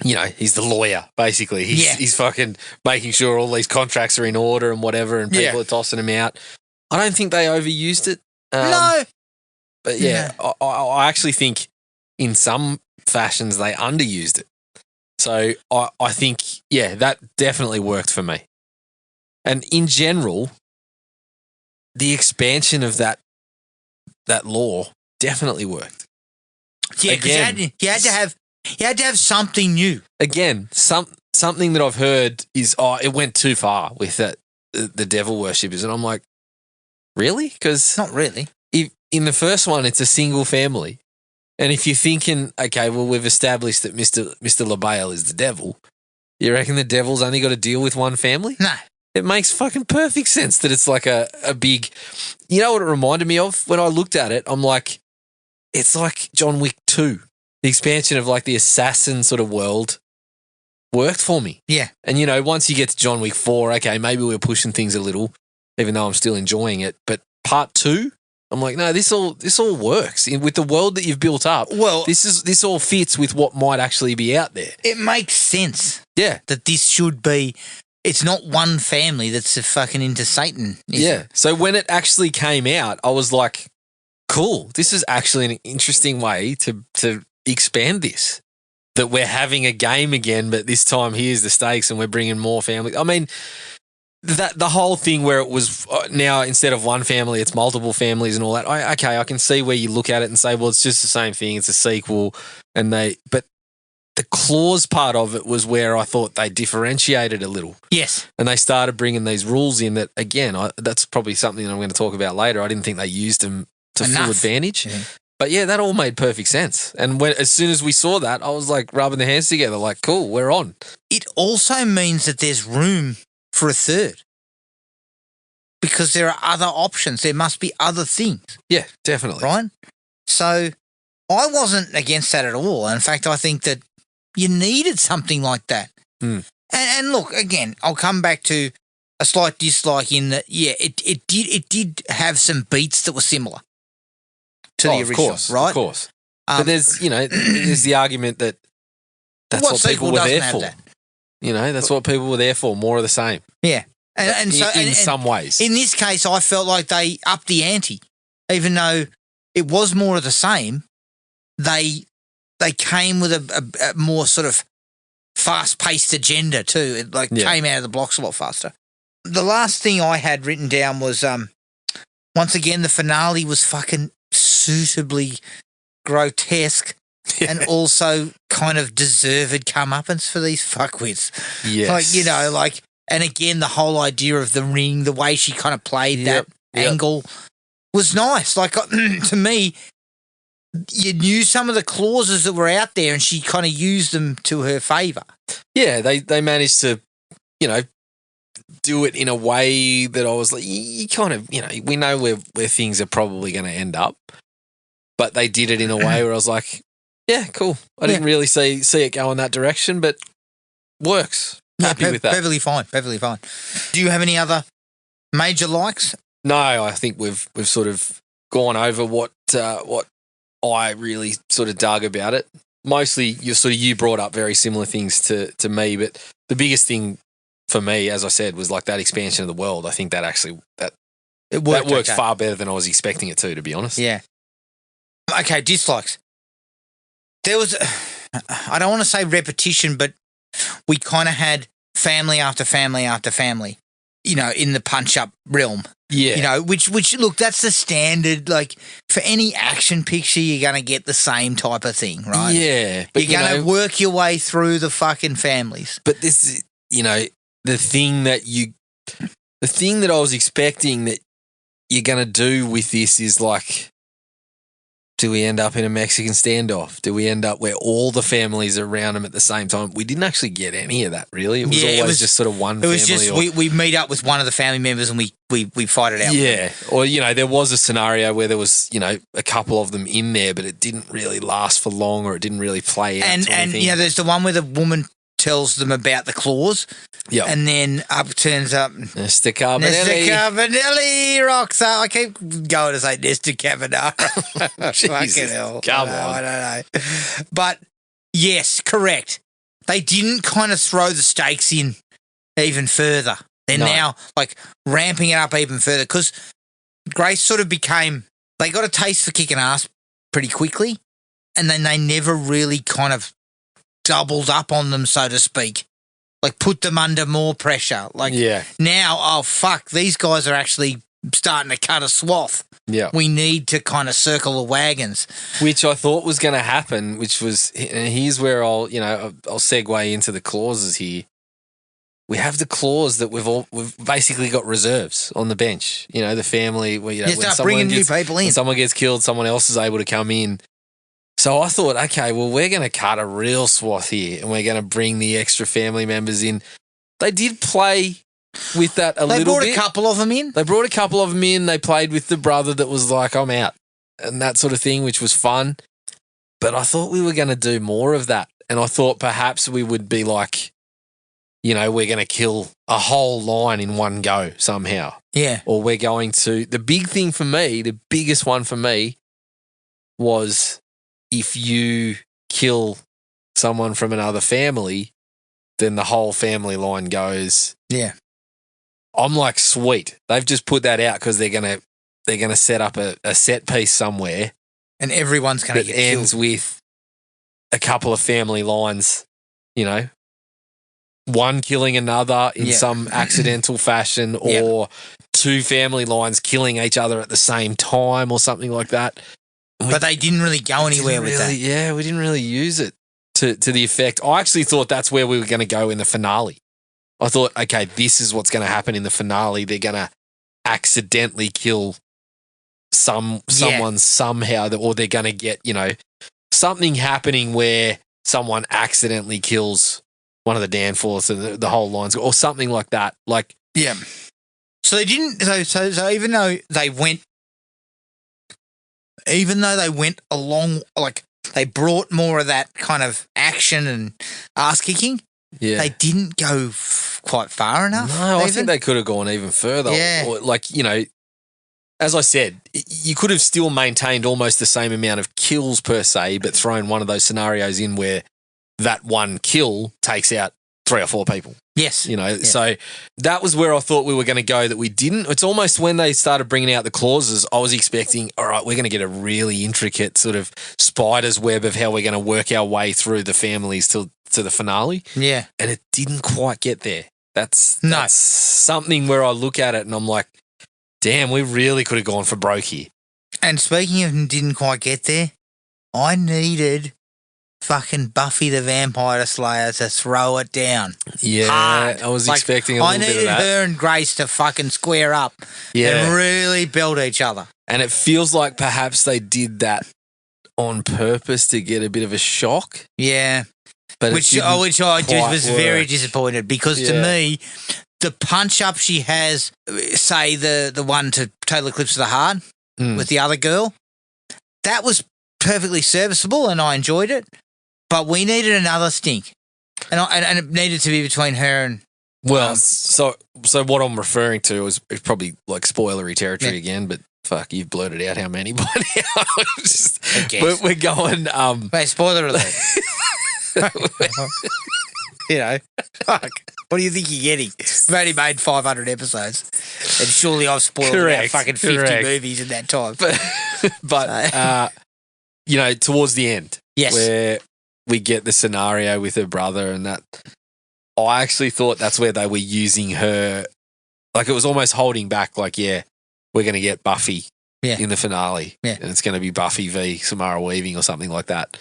he's the lawyer basically. He's fucking making sure all these contracts are in order and whatever, and people are tossing him out. I don't think they overused it. No. But I actually think in some fashions they underused it. So I think, that definitely worked for me. And in general, the expansion of that law definitely worked. Yeah, because you had to have something new. Again, something that I've heard is, it went too far with the devil worshippers. And I'm like, really? Because not really. In the first one, it's a single family. And if you're thinking, okay, well, we've established that Mr. LaBelle is the devil, you reckon the devil's only got to deal with one family? No. It makes fucking perfect sense that it's like a big... You know what it reminded me of? When I looked at it, I'm like, it's like John Wick 2. The expansion of like the assassin sort of world worked for me. Yeah. And, once you get to John Wick 4, okay, maybe we're pushing things a little, even though I'm still enjoying it. But part 2... I'm like, no, this all works with the world that you've built up. Well, this all fits with what might actually be out there. It makes sense. Yeah, that this should be. It's not one family that's fucking into Satan. Yeah. So when it actually came out, I was like, cool. This is actually an interesting way to expand this. That we're having a game again, but this time here's the stakes, and we're bringing more families. I mean. That the whole thing where it was now instead of one family, it's multiple families and all that. I can see where you look at it and say, well, it's just the same thing. It's a sequel, but the clause part of it was where I thought they differentiated a little. Yes, and they started bringing these rules in that again. That's probably something I'm going to talk about later. I didn't think they used them to full advantage. Yeah. But yeah, that all made perfect sense. And as soon as we saw that, I was like rubbing the hands together, like, cool, we're on. It also means that there's room for a third, because there are other options. There must be other things. Yeah, definitely. Right? So I wasn't against that at all. In fact, I think that you needed something like that. Mm. And look, again, I'll come back to a slight dislike in that, it did have some beats that were similar to the original, right? Of course. But there's the argument that that's what people were there for. That? That's what people were there for, more of the same. Yeah. And so in some ways. In this case, I felt like they upped the ante. Even though it was more of the same, they came with a more sort of fast-paced agenda too. It came out of the blocks a lot faster. The last thing I had written down was, once again, the finale was fucking suitably grotesque and also kind of deserved comeuppance for these fuckwits. Yes. And again, the whole idea of the ring, the way she kind of played that angle was nice. To me, you knew some of the clauses that were out there and she kind of used them to her favour. Yeah, they managed to, do it in a way that I was like, you kind of, we know where things are probably going to end up, but they did it in a way where I was like, yeah, cool. I didn't really see it go in that direction, but works. Happy with that. Perfectly fine. Do you have any other major likes? No, I think we've sort of gone over what I really sort of dug about it. Mostly, you brought up very similar things to me, but the biggest thing for me, as I said, was like that expansion of the world. I think that actually that works far better than I was expecting it to be honest. Yeah. Okay, dislikes. There was, I don't want to say repetition, but we kind of had family after family after family, in the punch-up realm. Yeah. Which look, that's the standard, for any action picture, you're going to get the same type of thing, right? Yeah. But you're going to work your way through the fucking families. But this, the thing that I was expecting that you're going to do with this is do we end up in a Mexican standoff? Do we end up where all the families are around them at the same time? We didn't actually get any of that, really. It was always just sort of one family. It was just we meet up with one of the family members and we fight it out. Yeah. Or, there was a scenario where there was, a couple of them in there, but it didn't really last for long or it didn't really play out. And there's the one where the woman tells them about the claws. Yeah. And then turns up Nesta Carbonelli rocks up. I keep going to say Nesta Carbonara. Fucking hell. Come on. I don't know. But yes, correct. They didn't kind of throw the stakes in even further. They're now ramping it up even further because Grace sort of they got a taste for kicking ass pretty quickly and then they never really kind of doubled up on them, so to speak. Put them under more pressure. Now, oh, fuck, these guys are actually starting to cut a swath. Yeah. We need to kind of circle the wagons. Which I thought was going to happen, which was, and here's where I'll segue into the clauses here. We have the clause that we've basically got reserves on the bench. The family, where, start bringing new people in. When someone gets killed, someone else is able to come in. So I thought, okay, well, we're going to cut a real swath here and we're going to bring the extra family members in. They did play with that a little bit. They brought a couple of them in. They played with the brother that was like, I'm out and that sort of thing, which was fun. But I thought we were going to do more of that. And I thought perhaps we would be we're going to kill a whole line in one go somehow. Yeah. Or we're going to, the big thing for me, the biggest one for me was, if you kill someone from another family, then the whole family line goes. Yeah. I'm like, sweet. They've just put that out because they're gonna set up a set piece somewhere, and everyone's going to get ends killed. with a couple of family lines. One killing another in some accidental fashion, or two family lines killing each other at the same time, or something like that. But they didn't really go anywhere with that. Yeah, we didn't really use it to the effect. I actually thought that's where we were going to go in the finale. I thought, okay, this is what's going to happen in the finale. They're going to accidentally kill someone somehow, or they're going to get, something happening where someone accidentally kills one of the Danforths and the whole lines, or something like that. So they didn't. So even though they went along, like they brought more of that kind of action and ass kicking. Yeah. They didn't go quite far enough. No, I think they could have gone even further. Yeah. Or, like, you know, as I said, you could have still maintained almost the same amount of kills per se, but thrown one of those scenarios in where that one kill takes out 3 or 4 people. Yes. You know, so that was where I thought we were going to go that we didn't. It's almost when they started bringing out the clauses, I was expecting, all right, we're going to get a really intricate sort of spider's web of how we're going to work our way through the families to the finale. Yeah. And it didn't quite get there. That's No. something where I look at it and I'm like, damn, we really could have gone for broke here. And speaking of didn't quite get there, I needed fucking Buffy the Vampire Slayer to throw it down. Yeah, hard. I was Like, expecting a little bit of that. I needed her and Grace to fucking square up and really build each other. And it feels like perhaps they did that on purpose to get a bit of a shock. Yeah. But Which I was very work. disappointed because to me, the punch up she has, say the one to Total Eclipse of the Heart with the other girl, that was perfectly serviceable and I enjoyed it. But we needed another stink, and it needed to be between her and. Well, so what I'm referring to is probably like spoilery territory again, but fuck, you've blurted out how many by now. We're going. Wait, spoiler alert. You know, fuck. What do you think you're getting? We've only made 500 episodes, and surely I've spoiled about fucking 50 movies in that time. But you know, towards the end, where we get the scenario with her brother, and that I actually thought that's where they were using her. Like it was almost holding back. Like, we're going to get Buffy in the finale, and it's going to be Buffy v Samara Weaving or something like that.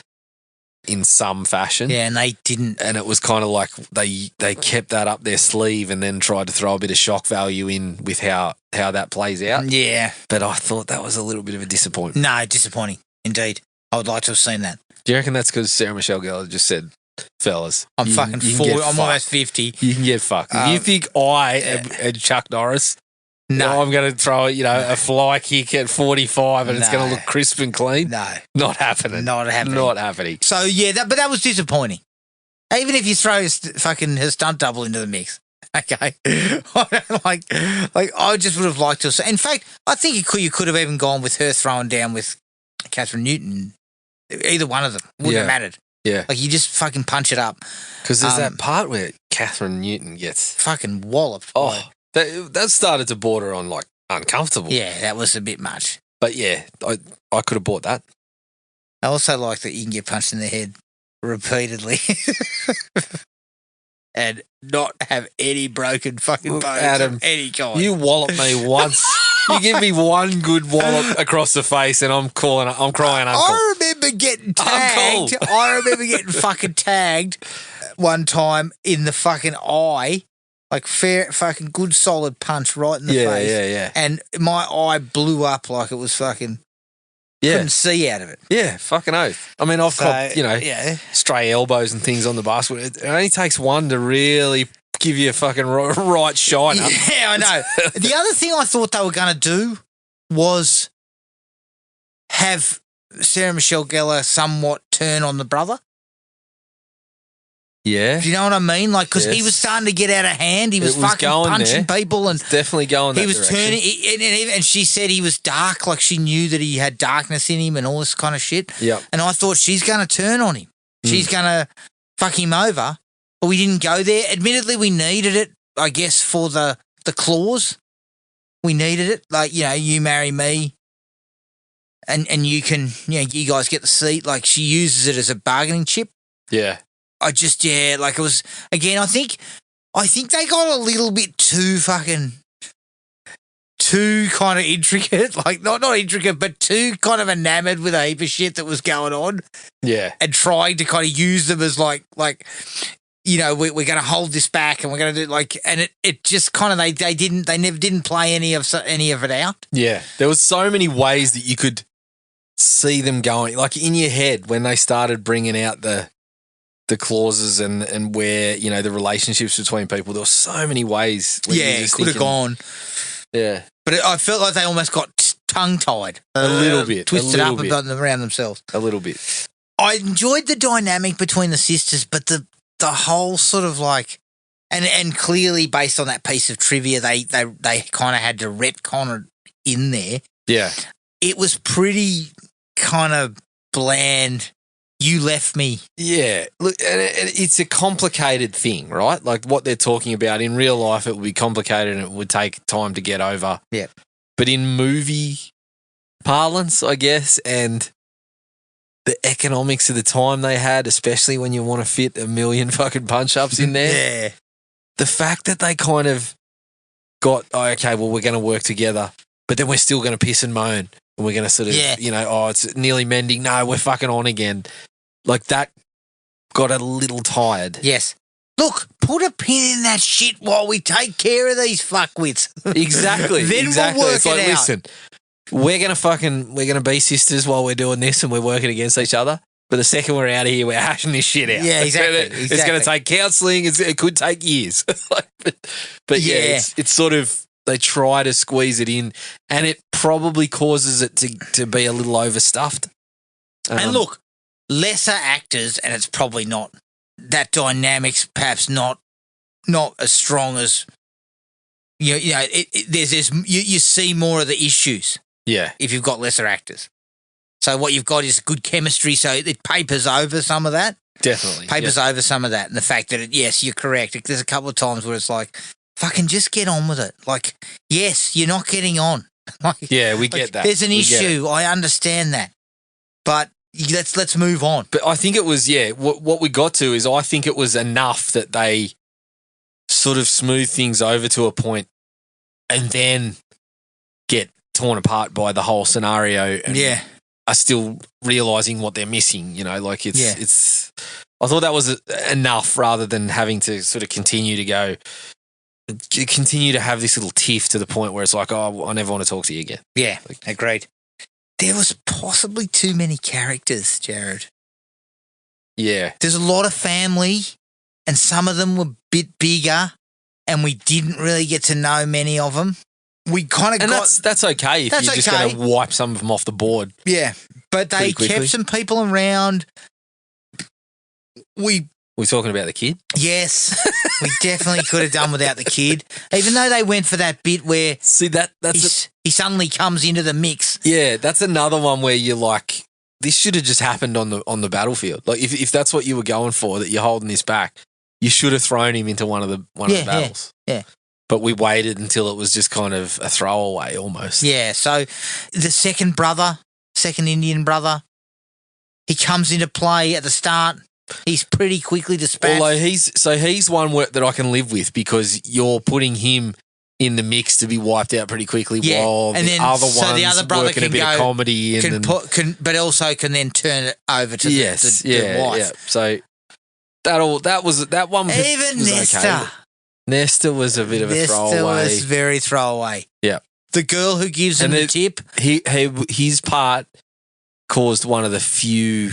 In some fashion. Yeah, and they didn't. And it was kind of like they kept that up their sleeve and then tried to throw a bit of shock value in with how that plays out. Yeah. But I thought that was a little bit of a disappointment. No, disappointing. Indeed. I would like to have seen that. Do you reckon that's because Sarah Michelle Gellar just said, fellas, I'm fucking 40. I'm almost 50. You can get fucked. If you think I am Chuck Norris, no, I'm going to throw a fly kick at 45 and it's going to look crisp and clean. No. Not happening. Not happening. Not happening. So, but that was disappointing. Even if you throw fucking her stunt double into the mix. Okay. like I just would have liked to have. In fact, I think you could have even gone with her throwing down with Catherine Newton. Either one of them. Wouldn't have mattered. Yeah. Like you just fucking punch it up. Because there's that part where Catherine Newton gets fucking walloped. Oh. That started to border on like uncomfortable. Yeah, that was a bit much. But yeah, I could have bought that. I also like that you can get punched in the head repeatedly and not have any broken fucking bones Adam, of any kind. You wallop me once. You give me one good wallop across the face and I'm crying uncle. I remember getting tagged. I remember getting fucking tagged one time in the fucking eye. Like fair fucking good solid punch right in the face. Yeah. And my eye blew up like it was fucking couldn't see out of it. Yeah, fucking oath. I mean, I've got, stray elbows and things on the basketball. It only takes one to really give you a fucking right shiner. Yeah, I know. The other thing I thought they were going to do was have Sarah Michelle Gellar somewhat turn on the brother. Yeah. Do you know what I mean? Like, because he was starting to get out of hand. He was fucking punching people. And definitely going that He was direction. turning, and she said he was dark, like she knew that he had darkness in him and all this kind of shit. Yeah. And I thought she's going to turn on him. She's going to fuck him over. But we didn't go there. Admittedly, we needed it, I guess, for the clause. We needed it. Like, you marry me and you can, you guys get the seat. Like, she uses it as a bargaining chip. Yeah. I just, like it was, again, I think they got a little bit too kind of intricate, like not intricate, but too kind of enamored with a heap of shit that was going on. Yeah. And trying to kind of use them as like we're going to hold this back and we're going to do and it just kind of, they never didn't play any of it out. Yeah. There was so many ways that you could see them going, like in your head when they started bringing out the clauses and where, the relationships between people. There were so many ways. It could have gone. Yeah. But I felt like they almost got tongue-tied. A little bit. Twisted up about them around themselves. A little bit. I enjoyed the dynamic between the sisters, but the whole sort of like, and clearly based on that piece of trivia, they kind of had to retcon it in there. Yeah. It was pretty kind of bland. You left me. Yeah. Look, and it's a complicated thing, right? Like what they're talking about in real life, it would be complicated and it would take time to get over. Yeah. But in movie parlance, I guess, and the economics of the time they had, especially when you want to fit a million fucking punch-ups in there. Yeah. The fact that they kind of got, oh, okay, well, we're going to work together, but then we're still going to piss and moan and we're going to sort of, you know, oh, it's nearly mending. No, we're fucking on again. Like that got a little tired. Yes. Look, put a pin in that shit while we take care of these fuckwits. Exactly. Then exactly. we'll work it's like, it out. listen, we're gonna be sisters while we're doing this and we're working against each other. But the second we're out of here, we're hashing this shit out. Yeah, exactly. It's going to take counselling. It could take years. but yeah, it's sort of, they try to squeeze it in and it probably causes it to be a little overstuffed. And look, lesser actors, and it's probably not, that dynamic's perhaps not as strong as, you know, you see more of the issues. Yeah. If you've got lesser actors. So what you've got is good chemistry, so it papers over some of that. Definitely. Papers over some of that. And the fact that, yes, you're correct. There's a couple of times where it's like, fucking just get on with it. Like, yes, you're not getting on. Like, yeah, we get that. There's an issue. I understand that. But let's move on. But I think it was, what we got to is I think it was enough that they sort of smooth things over to a point and then get torn apart by the whole scenario and are still realising what they're missing, you know, like it's I thought that was enough rather than having to sort of continue to have this little tiff to the point where it's like, oh, I never want to talk to you again. Yeah, agreed. There was possibly too many characters, Jared. Yeah. There's a lot of family and some of them were a bit bigger and we didn't really get to know many of them. We kind of got... That's okay if you're just going to wipe some of them off the board. Yeah, but they kept some people around. We're talking about the kid? Yes. We definitely could have done without the kid. Even though they went for that bit where he suddenly comes into the mix. Yeah, that's another one where you're like, this should have just happened on the battlefield. Like if that's what you were going for, that you're holding this back, you should have thrown him into one of the battles. Yeah. But we waited until it was just kind of a throwaway almost. Yeah, so the second Indian brother, he comes into play at the start. He's pretty quickly dispatched. Although he's one that I can live with because you're putting him in the mix to be wiped out pretty quickly while the other brother working a bit of comedy in. But also can then turn it over to the wife. Yeah. So that one was even Nesta. Okay. Nesta was a bit of a throwaway. Nesta was very throwaway. Yeah. The girl who gives him the tip. His part caused one of the few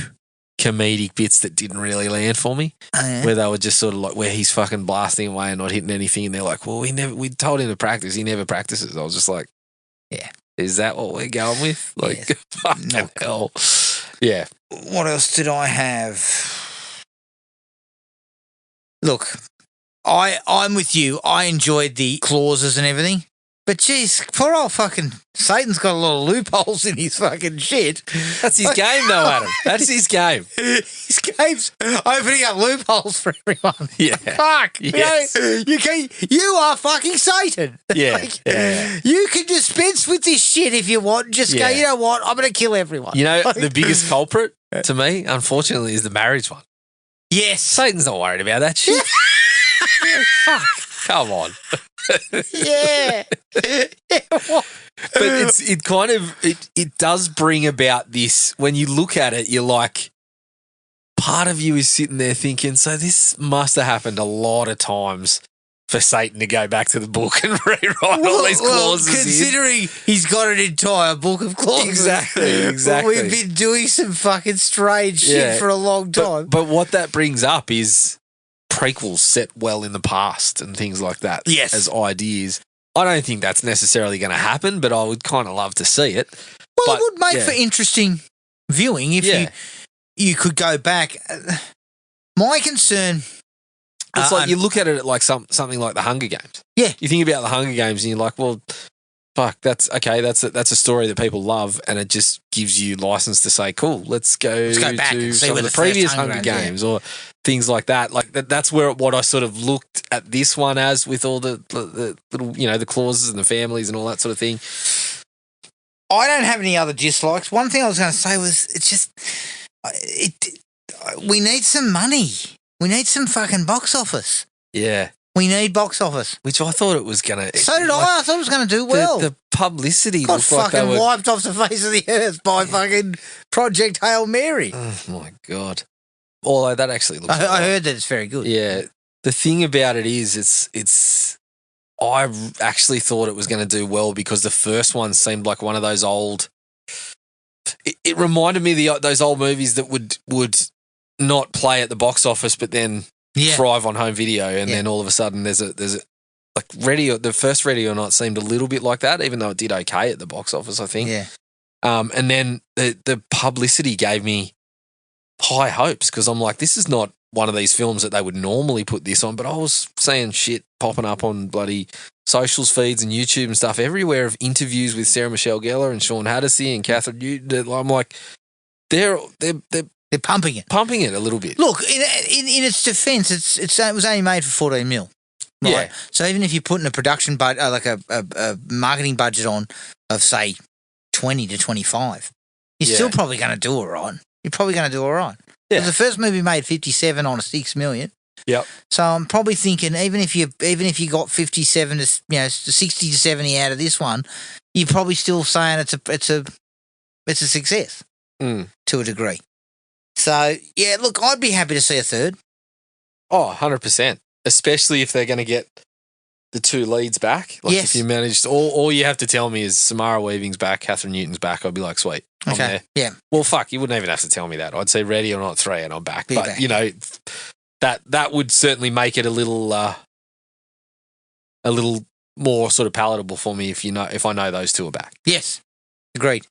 comedic bits that didn't really land for me, where they were just sort of like, where he's fucking blasting away and not hitting anything, and they're like, well, we told him to practice. He never practices. I was just like, yeah. Is that what we're going with? Like, yes. Fucking hell. Yeah. What else did I have? Look, I'm with you. I enjoyed the clauses and everything. But geez, poor old fucking Satan's got a lot of loopholes in his fucking shit. That's his game though, Adam. That's his game. His game's opening up loopholes for everyone. Yeah. Fuck. Yes. You are fucking Satan. Yeah. You can dispense with this shit if you want. Just go, you know what? I'm going to kill everyone. You know, the biggest culprit to me, unfortunately, is the marriage one. Yes. Satan's not worried about that shit. Fuck. Come on. Yeah. But it does bring about this, when you look at it, you're like, part of you is sitting there thinking, so this must have happened a lot of times for Satan to go back to the book and rewrite all these clauses. Considering he's got an entire book of clauses. Exactly. We've been doing some fucking strange shit for a long time. But what that brings up is prequels set well in the past and things like that. Yes. As ideas. I don't think that's necessarily going to happen, but I would kind of love to see it. Well, it would make for interesting viewing if you could go back. My concern... It's like you look at it like something like the Hunger Games. Yeah. You think about the Hunger Games and you're like, well, fuck, that's okay. That's a story that people love, and it just gives you license to say, cool, let's go back to and see some where of the the previous first Hunger Games or things like that. Like that's what I sort of looked at this one as, with all the little, the clauses and the families and all that sort of thing. I don't have any other dislikes. One thing I was going to say was we need some money. We need some fucking box office. Yeah. We need box office. Which I thought it was going to... So did I. I thought it was going to do well. The publicity got looked like fucking they were... wiped off the face of the earth by fucking Project Hail Mary. Oh, my God. Although that actually looks... I heard that it's very good. Yeah. The thing about it is it's... I actually thought it was going to do well because the first one seemed like one of those old... It reminded me of those old movies that would not play at the box office, but then thrive on home video, and then all of a sudden there's a like the first Ready or Not seemed a little bit like that, even though it did okay at the box office, I think. Yeah. And then the publicity gave me high hopes because I'm like, this is not one of these films that they would normally put this on, but I was seeing shit popping up on bloody socials feeds and YouTube and stuff everywhere of interviews with Sarah Michelle Gellar and Sean Hattersley and Catherine Newton. I'm like, they're pumping it. Pumping it a little bit. Look, in its defence, it was only made for 14 mil. Right? Yeah. So even if you're putting a production budget, like a marketing budget on of, say, 20 to 25, you're still probably going to do all right. You're probably going to do all right. Yeah. Because the first movie made 57 on a 6 million. Yep. So I'm probably thinking even if you got 57 to 60 to 70 out of this one, you're probably still saying it's a success to a degree. So, yeah, look, I'd be happy to see a third. Oh, 100%. Especially if they're going to get the two leads back. Like if you managed, all you have to tell me is Samara Weaving's back, Catherine Newton's back, I'd be like, sweet, I'm there. Yeah. Well, fuck, you wouldn't even have to tell me that. I'd say Ready or Not 3 and I'm back. Be but, back. That would certainly make it a little more sort of palatable for me if I know those two are back. Yes. Agreed.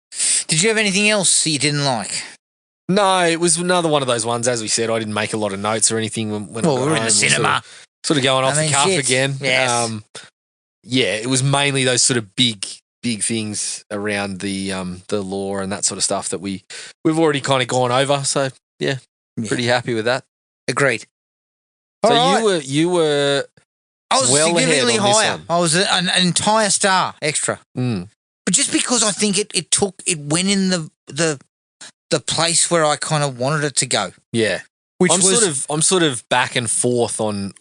Did you have anything else that you didn't like? No, it was another one of those ones. As we said, I didn't make a lot of notes or anything when I got we're in home. the cinema. Sort of going off the cuff again. Yes. It was mainly those sort of big things around the law and that sort of stuff that we've already kind of gone over. So pretty happy with that. Agreed. So you were I was well significantly ahead on higher. this one. I was an entire star extra. Mm. But just because I think it went in the place where I kind of wanted it to go. Yeah. I'm sort of back and forth on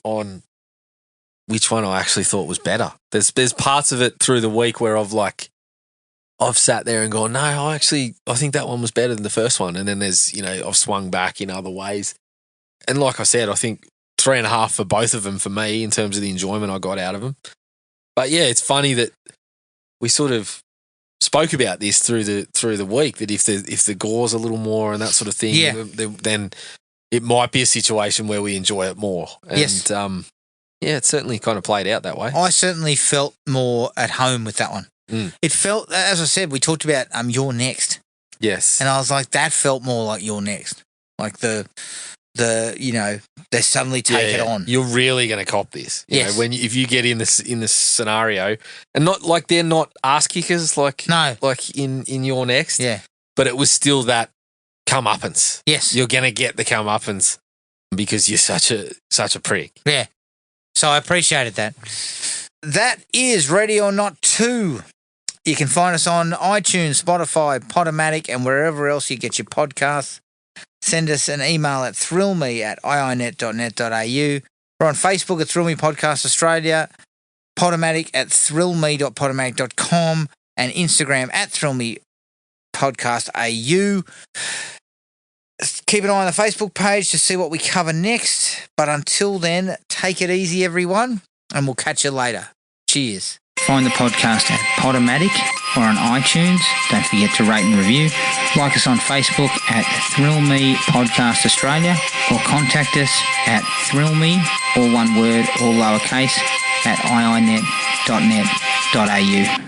which one I actually thought was better. There's parts of it through the week where I've sat there and gone, no, I think that one was better than the first one. And then there's, I've swung back in other ways. And like I said, I think 3.5 for both of them for me in terms of the enjoyment I got out of them. But yeah, it's funny that we sort of spoke about this through the week, that if the gore's a little more and that sort of thing, then it might be a situation where we enjoy it more. And, yes. It certainly kind of played out that way. I certainly felt more at home with that one. Mm. It felt, as I said, we talked about You're Next. Yes. And I was like, that felt more like You're Next. Like they suddenly take it on. You're really going to cop this. Yes. If you get in this scenario, and not like they're not ass kickers like in You're Next. Yeah. But it was still that comeuppance. Yes. You're going to get the comeuppance because you're such a prick. Yeah. So I appreciated that. That is Ready or Not 2. You can find us on iTunes, Spotify, Podomatic, and wherever else you get your podcasts. Send us an email at thrillme@iinet.net.au. We're on Facebook at Thrill Me Podcast Australia, Podomatic at thrillme.podomatic.com, and Instagram at thrillmepodcastau. Keep an eye on the Facebook page to see what we cover next. But until then, take it easy, everyone, and we'll catch you later. Cheers. Find the podcast at Podomatic or on iTunes. Don't forget to rate and review. Like us on Facebook at Thrill Me Podcast Australia, or contact us at thrillme, all one word, all lowercase, at iinet.net.au. thrillme.com.au.